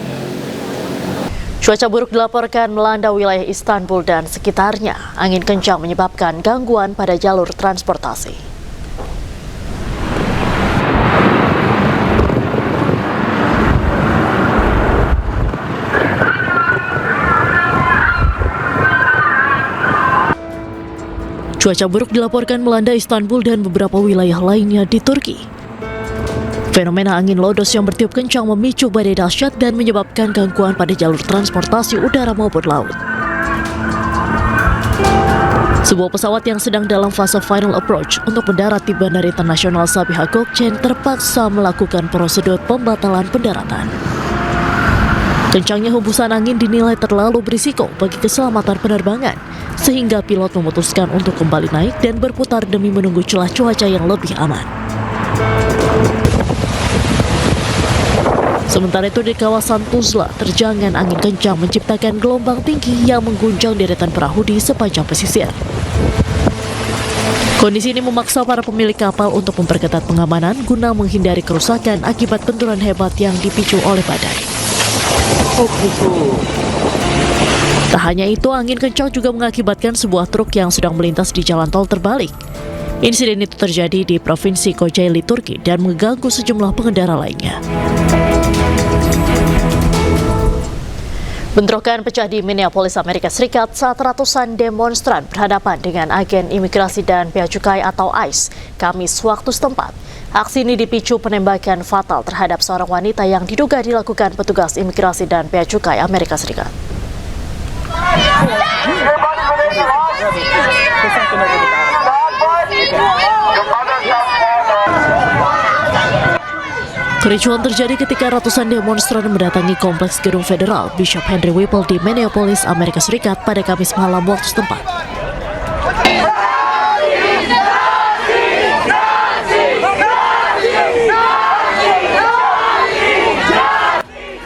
Cuaca buruk dilaporkan melanda wilayah Istanbul dan sekitarnya. Angin kencang menyebabkan gangguan pada jalur transportasi. Cuaca buruk dilaporkan melanda Istanbul dan beberapa wilayah lainnya di Turki. Fenomena angin lodos yang bertiup kencang memicu badai dahsyat dan menyebabkan gangguan pada jalur transportasi udara maupun laut. Sebuah pesawat yang sedang dalam fase final approach untuk mendarat di Bandara Internasional Sabiha Gökçen terpaksa melakukan prosedur pembatalan pendaratan. Kencangnya hembusan angin dinilai terlalu berisiko bagi keselamatan penerbangan, sehingga pilot memutuskan untuk kembali naik dan berputar demi menunggu celah cuaca yang lebih aman. Sementara itu di kawasan Tuzla, terjangan angin kencang menciptakan gelombang tinggi yang mengguncang deretan perahu di sepanjang pesisir. Kondisi ini memaksa para pemilik kapal untuk memperketat pengamanan guna menghindari kerusakan akibat benturan hebat yang dipicu oleh badai. Tak hanya itu, angin kencang juga mengakibatkan sebuah truk yang sedang melintas di jalan tol terbalik. Insiden itu terjadi di Provinsi Kocaeli, Turki dan mengganggu sejumlah pengendara lainnya. Bentrokan pecah di Minneapolis, Amerika Serikat saat ratusan demonstran berhadapan dengan agen imigrasi dan bea cukai atau ICE, Kamis waktu setempat. Aksi ini dipicu penembakan fatal terhadap seorang wanita yang diduga dilakukan petugas imigrasi dan bea cukai Amerika Serikat. Kericuhan terjadi ketika ratusan demonstran mendatangi kompleks gedung federal Bishop Henry Whipple di Minneapolis, Amerika Serikat pada Kamis malam waktu setempat.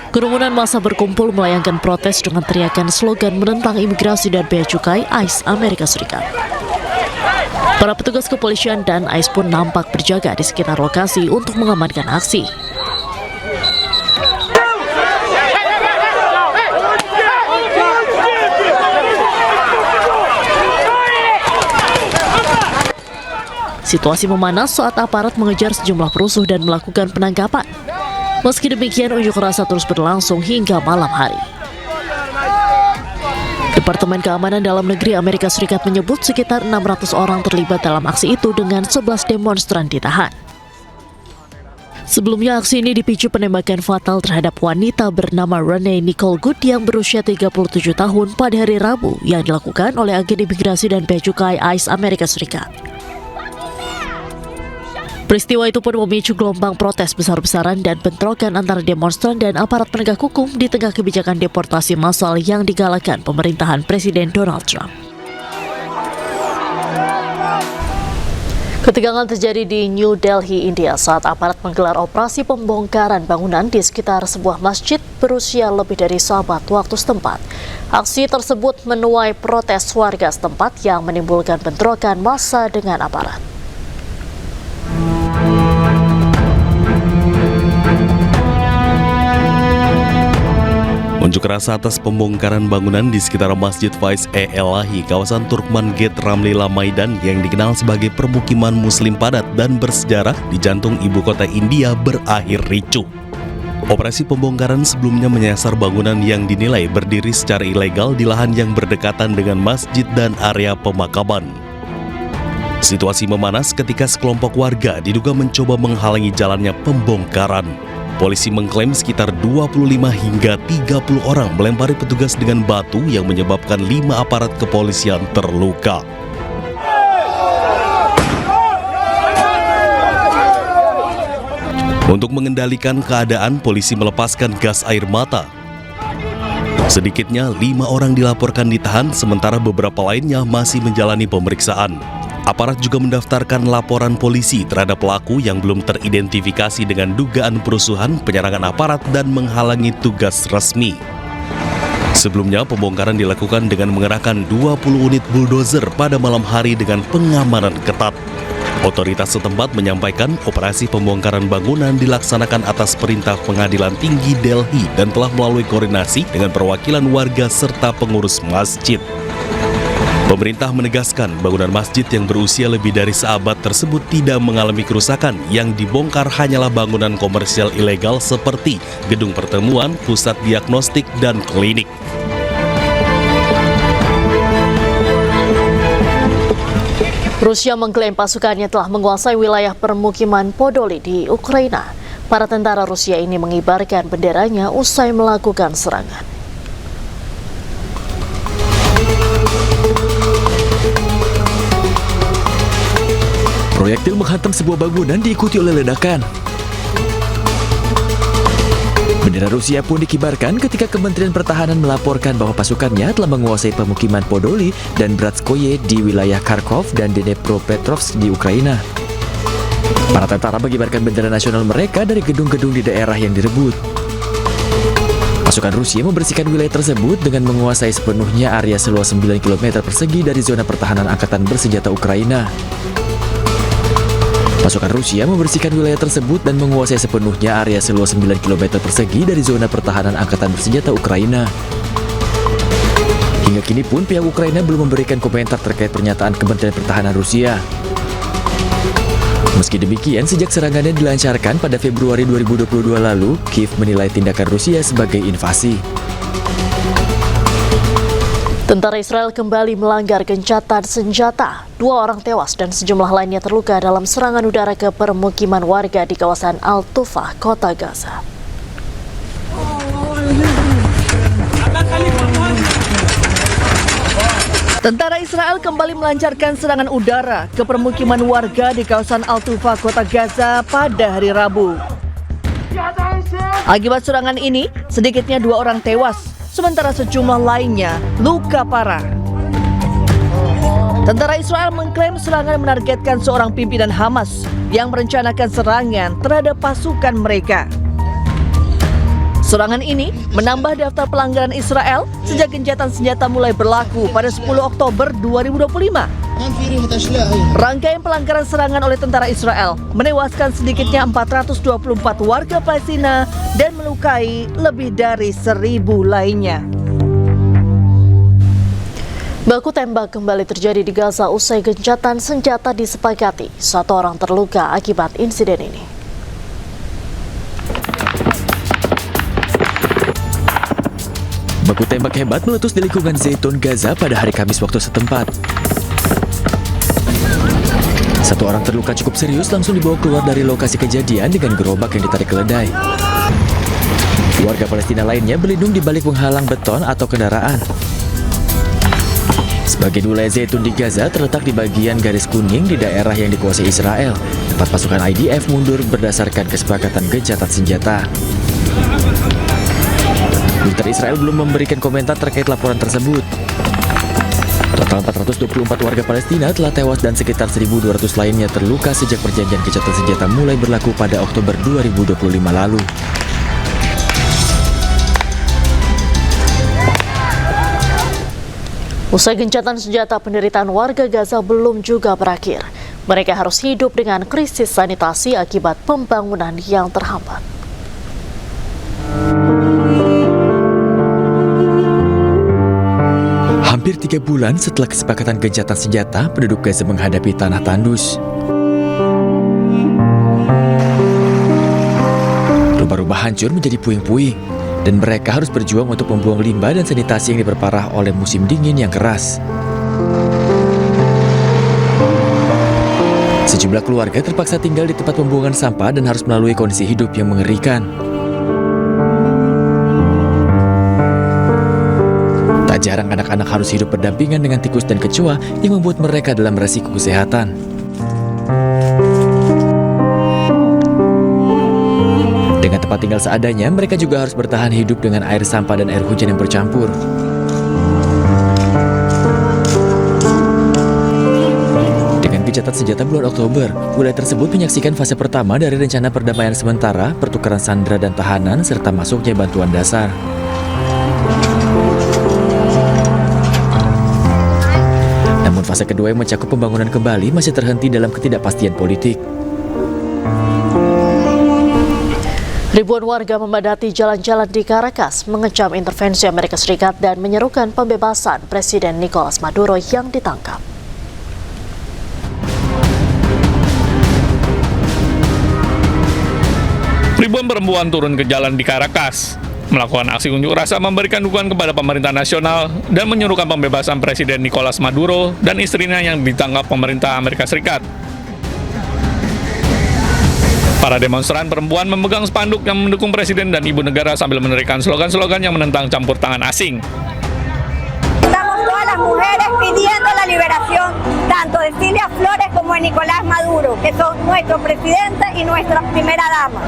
Kerumunan massa berkumpul melayangkan protes dengan teriakan slogan menentang imigrasi dan bea cukai ICE Amerika Serikat. Para petugas kepolisian dan ICE pun nampak berjaga di sekitar lokasi untuk mengamankan aksi. Situasi memanas saat aparat mengejar sejumlah perusuh dan melakukan penangkapan. Meski demikian, unjuk rasa terus berlangsung hingga malam hari. Departemen Keamanan Dalam Negeri Amerika Serikat menyebut sekitar 600 orang terlibat dalam aksi itu dengan 11 demonstran ditahan. Sebelumnya, aksi ini dipicu penembakan fatal terhadap wanita bernama Renee Nicole Good yang berusia 37 tahun pada hari Rabu yang dilakukan oleh agen imigrasi dan bea cukai ICE Amerika Serikat. Peristiwa itu pun memicu gelombang protes besar-besaran dan bentrokan antara demonstran dan aparat penegak hukum di tengah kebijakan deportasi massal yang digalakkan pemerintahan Presiden Donald Trump. Ketegangan terjadi di New Delhi, India saat aparat menggelar operasi pembongkaran bangunan di sekitar sebuah masjid berusia lebih dari seabad waktu setempat. Aksi tersebut menuai protes warga setempat yang menimbulkan bentrokan massa dengan aparat. Unjuk rasa atas pembongkaran bangunan di sekitar Masjid Faiz-e-Elahi, kawasan Turkman Gate Ramlila Maidan yang dikenal sebagai permukiman muslim padat dan bersejarah di jantung ibu kota India berakhir ricuh. Operasi pembongkaran sebelumnya menyasar bangunan yang dinilai berdiri secara ilegal di lahan yang berdekatan dengan masjid dan area pemakaman. Situasi memanas ketika sekelompok warga diduga mencoba menghalangi jalannya pembongkaran. Polisi mengklaim sekitar 25 hingga 30 orang melempari petugas dengan batu yang menyebabkan 5 aparat kepolisian terluka. Untuk mengendalikan keadaan, polisi melepaskan gas air mata. Sedikitnya 5 orang dilaporkan ditahan, sementara beberapa lainnya masih menjalani pemeriksaan. Aparat juga mendaftarkan laporan polisi terhadap pelaku yang belum teridentifikasi dengan dugaan perusuhan, penyerangan aparat, dan menghalangi tugas resmi. Sebelumnya, pembongkaran dilakukan dengan mengerahkan 20 unit bulldozer pada malam hari dengan pengamanan ketat. Otoritas setempat menyampaikan operasi pembongkaran bangunan dilaksanakan atas perintah Pengadilan Tinggi Delhi dan telah melalui koordinasi dengan perwakilan warga serta pengurus masjid. Pemerintah menegaskan bangunan masjid yang berusia lebih dari seabad tersebut tidak mengalami kerusakan. Yang dibongkar hanyalah bangunan komersial ilegal seperti gedung pertemuan, pusat diagnostik, dan klinik. Rusia mengklaim pasukannya telah menguasai wilayah permukiman Podoli di Ukraina. Para tentara Rusia ini mengibarkan benderanya usai melakukan serangan. Proyektil menghantam sebuah bangunan diikuti oleh ledakan. Bendera Rusia pun dikibarkan ketika Kementerian Pertahanan melaporkan bahwa pasukannya telah menguasai pemukiman Podoli dan Bratskoye di wilayah Kharkov dan Dnepropetrovsk di Ukraina. Para tentara mengibarkan bendera nasional mereka dari gedung-gedung di daerah yang direbut. Pasukan Rusia membersihkan wilayah tersebut dengan menguasai sepenuhnya area seluas 9 km persegi dari zona pertahanan Angkatan Bersenjata Ukraina. Pasukan Rusia membersihkan wilayah tersebut dan menguasai sepenuhnya area seluas 9 km persegi dari zona pertahanan Angkatan Bersenjata Ukraina. Hingga kini pun pihak Ukraina belum memberikan komentar terkait pernyataan Kementerian Pertahanan Rusia. Meski demikian, sejak serangannya dilancarkan pada Februari 2022 lalu, Kiev menilai tindakan Rusia sebagai invasi. Tentara Israel kembali melanggar gencatan senjata. 2 orang tewas dan sejumlah lainnya terluka dalam serangan udara ke permukiman warga di kawasan Al-Tufah, kota Gaza. Tentara Israel kembali melancarkan serangan udara ke permukiman warga di kawasan Al-Tufah, kota Gaza pada hari Rabu. Akibat serangan ini, sedikitnya 2 orang tewas, sementara sejumlah lainnya luka parah. Tentara Israel mengklaim serangan menargetkan seorang pimpinan Hamas yang merencanakan serangan terhadap pasukan mereka. Serangan ini menambah daftar pelanggaran Israel sejak gencatan senjata mulai berlaku pada 10 Oktober 2025. Rangkaian pelanggaran serangan oleh tentara Israel menewaskan sedikitnya 424 warga Palestina dan melukai lebih dari 1.000 lainnya. Baku tembak kembali terjadi di Gaza usai gencatan senjata disepakati. 1 orang terluka akibat insiden ini. Baku tembak hebat meletus di lingkungan Zaitun, Gaza pada hari Kamis waktu setempat. 1 orang terluka cukup serius langsung dibawa keluar dari lokasi kejadian dengan gerobak yang ditarik keledai. Warga Palestina lainnya berlindung di balik penghalang beton atau kendaraan. Sebagian wilayah Zaitun di Gaza terletak di bagian garis kuning di daerah yang dikuasai Israel, tempat pasukan IDF mundur berdasarkan kesepakatan gencatan senjata. Militer Israel belum memberikan komentar terkait laporan tersebut. Total 424 warga Palestina telah tewas dan sekitar 1.200 lainnya terluka sejak perjanjian gencatan senjata mulai berlaku pada Oktober 2025 lalu. Usai gencatan senjata, penderitaan warga Gaza belum juga berakhir. Mereka harus hidup dengan krisis sanitasi akibat pembangunan yang terhambat. Hampir 3 bulan setelah kesepakatan gencatan senjata, penduduk Gaza menghadapi tanah tandus. Rumah-rumah hancur menjadi puing-puing, dan mereka harus berjuang untuk membuang limbah dan sanitasi yang diperparah oleh musim dingin yang keras. Sejumlah keluarga terpaksa tinggal di tempat pembuangan sampah dan harus melalui kondisi hidup yang mengerikan. Tak jarang anak-anak harus hidup berdampingan dengan tikus dan kecoa yang membuat mereka dalam resiko kesehatan. Dengan tempat tinggal seadanya, mereka juga harus bertahan hidup dengan air sampah dan air hujan yang bercampur. Dengan gencatan senjata bulan Oktober, wilayah tersebut menyaksikan fase pertama dari rencana perdamaian sementara, pertukaran sandera dan tahanan, serta masuknya bantuan dasar. Namun fase kedua yang mencakup pembangunan kembali masih terhenti dalam ketidakpastian politik. Ribuan warga memadati jalan-jalan di Caracas mengecam intervensi Amerika Serikat dan menyerukan pembebasan Presiden Nicolas Maduro yang ditangkap. Ribuan perempuan turun ke jalan di Caracas, melakukan aksi unjuk rasa memberikan dukungan kepada pemerintah nasional dan menyerukan pembebasan Presiden Nicolas Maduro dan istrinya yang ditangkap pemerintah Amerika Serikat. Para demonstran perempuan memegang spanduk yang mendukung presiden dan ibu negara sambil meneriakkan slogan-slogan yang menentang campur tangan asing. Estamos todas las mujeres pidiendo la liberación tanto de Cilia Flores como de Nicolás Maduro, que son nuestro presidente y nuestra primera dama,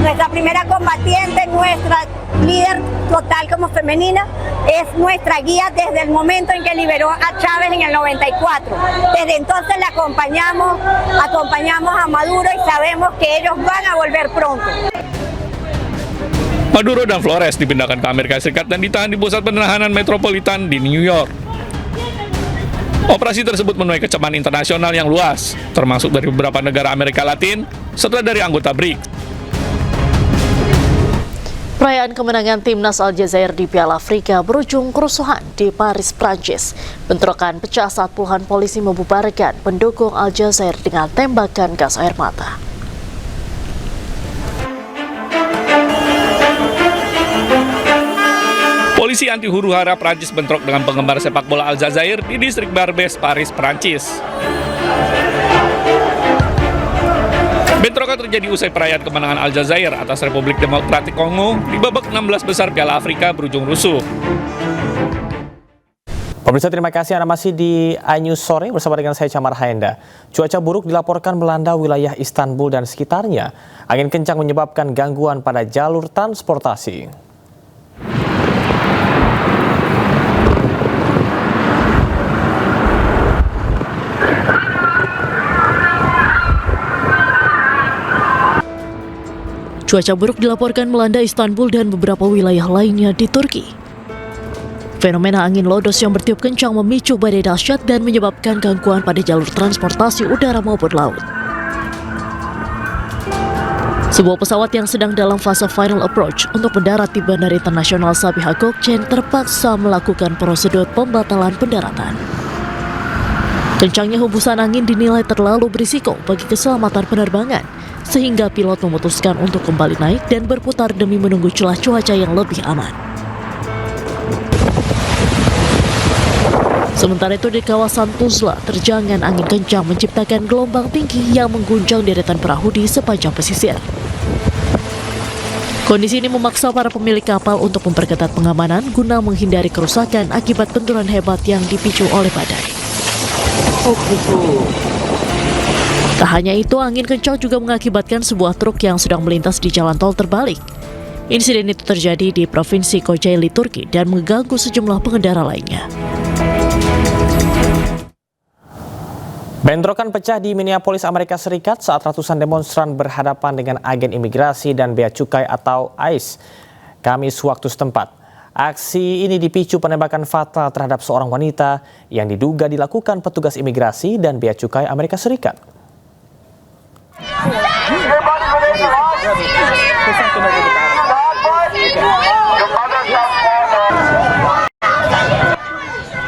nuestra primera combatiente, nuestra líder total como femenina, es nuestra guía desde el momento en que liberó a Chávez en el 94. Desde entonces la acompañamos a Maduro y sabemos que ellos van a volver pronto. Maduro dan Flores dipindahkan ke Amerika Serikat dan ditahan di pusat penahanan metropolitan di New York. Operasi tersebut menuai kecaman internasional yang luas, termasuk dari beberapa negara Amerika Latin, serta dari anggota BRICS. Perayaan kemenangan timnas Aljazair di Piala Afrika berujung kerusuhan di Paris, Prancis. Bentrokan pecah saat puluhan polisi membubarkan pendukung Aljazair dengan tembakan gas air mata. Polisi anti huru-hara Prancis bentrok dengan penggemar sepak bola Aljazair di distrik Barbès, Paris, Prancis. Bentrokan terjadi usai perayaan kemenangan Aljazair atas Republik Demokratik Kongo di babak 16 besar Piala Afrika berujung rusuh. Pemirsa, terima kasih Anda masih di iNews Sore bersama dengan saya Camar Haenda. Cuaca buruk dilaporkan melanda wilayah Istanbul dan sekitarnya. Angin kencang menyebabkan gangguan pada jalur transportasi. Cuaca buruk dilaporkan melanda Istanbul dan beberapa wilayah lainnya di Turki. Fenomena angin lodos yang bertiup kencang memicu badai dahsyat dan menyebabkan gangguan pada jalur transportasi udara maupun laut. Sebuah pesawat yang sedang dalam fase final approach untuk mendarat di Bandara Internasional Sabiha Gökçen terpaksa melakukan prosedur pembatalan pendaratan. Kencangnya hembusan angin dinilai terlalu berisiko bagi keselamatan penerbangan, sehingga pilot memutuskan untuk kembali naik dan berputar demi menunggu celah cuaca yang lebih aman. Sementara itu di kawasan Tuzla, terjangan angin kencang menciptakan gelombang tinggi yang mengguncang deretan perahu di sepanjang pesisir. Kondisi ini memaksa para pemilik kapal untuk memperketat pengamanan guna menghindari kerusakan akibat benturan hebat yang dipicu oleh badai. Tak hanya itu, angin kencang juga mengakibatkan sebuah truk yang sedang melintas di jalan tol terbalik. Insiden itu terjadi di Provinsi Kocaeli, Turki, dan mengganggu sejumlah pengendara lainnya. Bentrokan pecah di Minneapolis, Amerika Serikat saat ratusan demonstran berhadapan dengan agen imigrasi dan bea cukai atau ICE, Kamis waktu setempat. Aksi ini dipicu penembakan fatal terhadap seorang wanita yang diduga dilakukan petugas imigrasi dan bea cukai Amerika Serikat.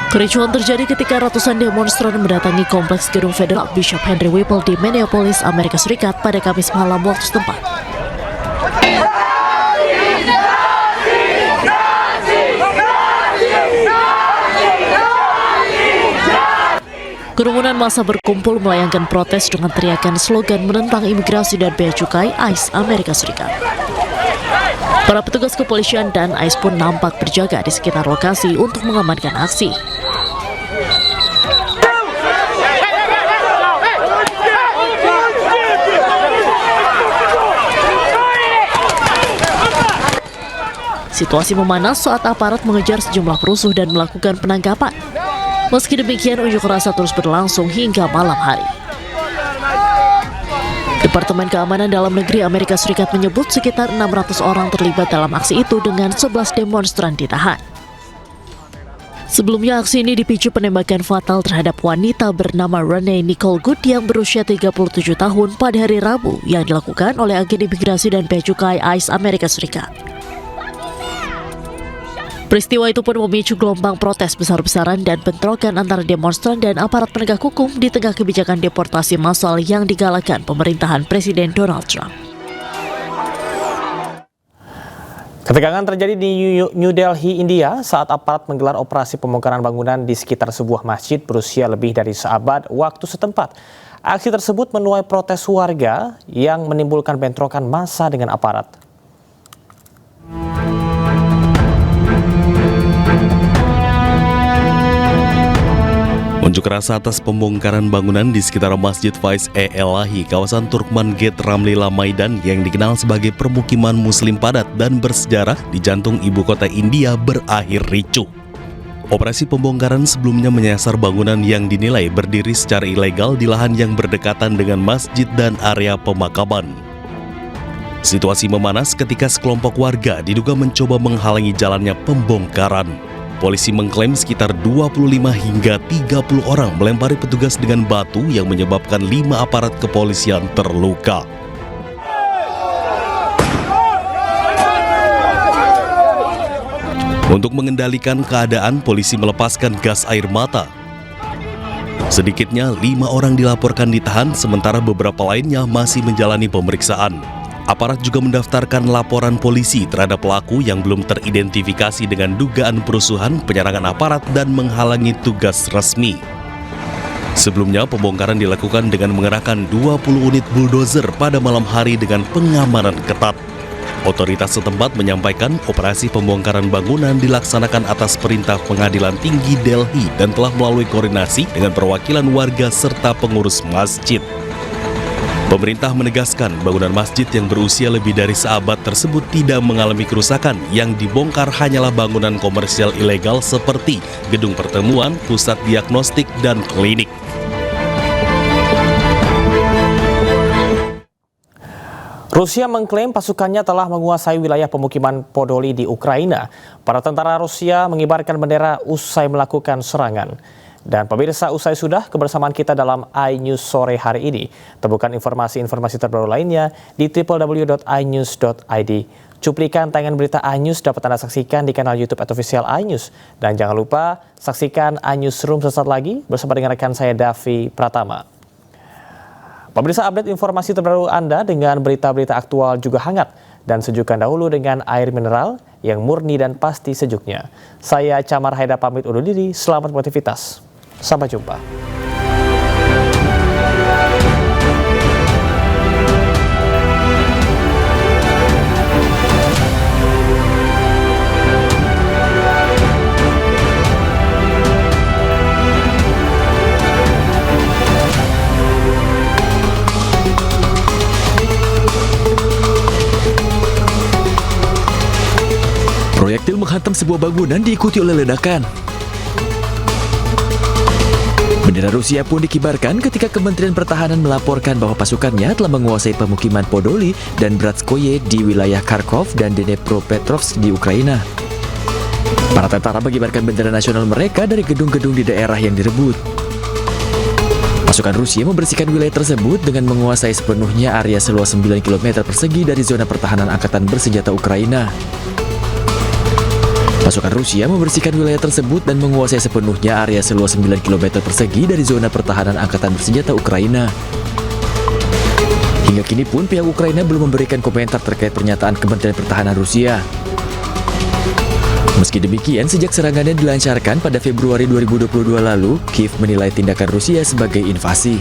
Kericuhan terjadi ketika ratusan demonstran mendatangi kompleks gedung federal Bishop Henry Whipple di Minneapolis, Amerika Serikat pada Kamis malam waktu setempat. Kerumunan massa berkumpul melayangkan protes dengan teriakan slogan menentang imigrasi dan bea cukai ICE Amerika Serikat. Para petugas kepolisian dan ICE pun nampak berjaga di sekitar lokasi untuk mengamankan aksi. Situasi memanas saat aparat mengejar sejumlah perusuh dan melakukan penangkapan. Meski demikian, unjuk rasa terus berlangsung hingga malam hari. Departemen Keamanan Dalam Negeri Amerika Serikat menyebut sekitar 600 orang terlibat dalam aksi itu dengan 11 demonstran ditahan. Sebelumnya, aksi ini dipicu penembakan fatal terhadap wanita bernama Renee Nicole Good yang berusia 37 tahun pada hari Rabu yang dilakukan oleh agen imigrasi dan bea cukai ICE Amerika Serikat. Peristiwa itu pun memicu gelombang protes besar-besaran dan bentrokan antara demonstran dan aparat penegak hukum di tengah kebijakan deportasi massal yang digalakan pemerintahan Presiden Donald Trump. Ketegangan terjadi di New Delhi, India saat aparat menggelar operasi pembongkaran bangunan di sekitar sebuah masjid berusia lebih dari seabad waktu setempat. Aksi tersebut menuai protes warga yang menimbulkan bentrokan massa dengan aparat. Unjuk rasa atas pembongkaran bangunan di sekitar Masjid Faiz-e-Elahi, kawasan Turkman Gate Ramlila Maidan yang dikenal sebagai permukiman muslim padat dan bersejarah di jantung ibu kota India berakhir ricuh. Operasi pembongkaran sebelumnya menyasar bangunan yang dinilai berdiri secara ilegal di lahan yang berdekatan dengan masjid dan area pemakaman. Situasi memanas ketika sekelompok warga diduga mencoba menghalangi jalannya pembongkaran. Polisi mengklaim sekitar 25 hingga 30 orang melempari petugas dengan batu yang menyebabkan 5 aparat kepolisian terluka. Untuk mengendalikan keadaan, polisi melepaskan gas air mata. Sedikitnya 5 orang dilaporkan ditahan, sementara beberapa lainnya masih menjalani pemeriksaan. Aparat juga mendaftarkan laporan polisi terhadap pelaku yang belum teridentifikasi dengan dugaan perusuhan, penyerangan aparat, dan menghalangi tugas resmi. Sebelumnya, pembongkaran dilakukan dengan mengerahkan 20 unit bulldozer pada malam hari dengan pengamanan ketat. Otoritas setempat menyampaikan operasi pembongkaran bangunan dilaksanakan atas perintah Pengadilan Tinggi Delhi dan telah melalui koordinasi dengan perwakilan warga serta pengurus masjid. Pemerintah menegaskan bangunan masjid yang berusia lebih dari seabad tersebut tidak mengalami kerusakan. Yang dibongkar hanyalah bangunan komersial ilegal seperti gedung pertemuan, pusat diagnostik, dan klinik. Rusia mengklaim pasukannya telah menguasai wilayah pemukiman Podoli di Ukraina. Para tentara Rusia mengibarkan bendera usai melakukan serangan. Dan pemirsa, usai sudah kebersamaan kita dalam iNews sore hari ini. Temukan informasi-informasi terbaru lainnya di www.inews.id. Cuplikan tayangan berita iNews dapat Anda saksikan di kanal YouTube @official iNews. Dan jangan lupa saksikan iNewsroom sesaat lagi bersama dengan rekan saya Davi Pratama. Pemirsa, update informasi terbaru Anda dengan berita-berita aktual juga hangat dan sejukkan dahulu dengan air mineral yang murni dan pasti sejuknya. Saya Camar Haida pamit undur diri, selamat beraktivitas. Sampai jumpa. Proyektil menghantam sebuah bangunan diikuti oleh ledakan. Bendera Rusia pun dikibarkan ketika Kementerian Pertahanan melaporkan bahwa pasukannya telah menguasai pemukiman Podoli dan Bratskoye di wilayah Kharkov dan Dnepropetrovsk di Ukraina. Para tentara mengibarkan bendera nasional mereka dari gedung-gedung di daerah yang direbut. Pasukan Rusia membersihkan wilayah tersebut dengan menguasai sepenuhnya area seluas 9 km persegi dari zona pertahanan Angkatan Bersenjata Ukraina. Pasukan Rusia membersihkan wilayah tersebut dan menguasai sepenuhnya area seluas 9 km persegi dari zona pertahanan Angkatan Bersenjata Ukraina. Hingga kini pun pihak Ukraina belum memberikan komentar terkait pernyataan Kementerian Pertahanan Rusia. Meski demikian, sejak serangannya dilancarkan pada Februari 2022 lalu, Kiev menilai tindakan Rusia sebagai invasi.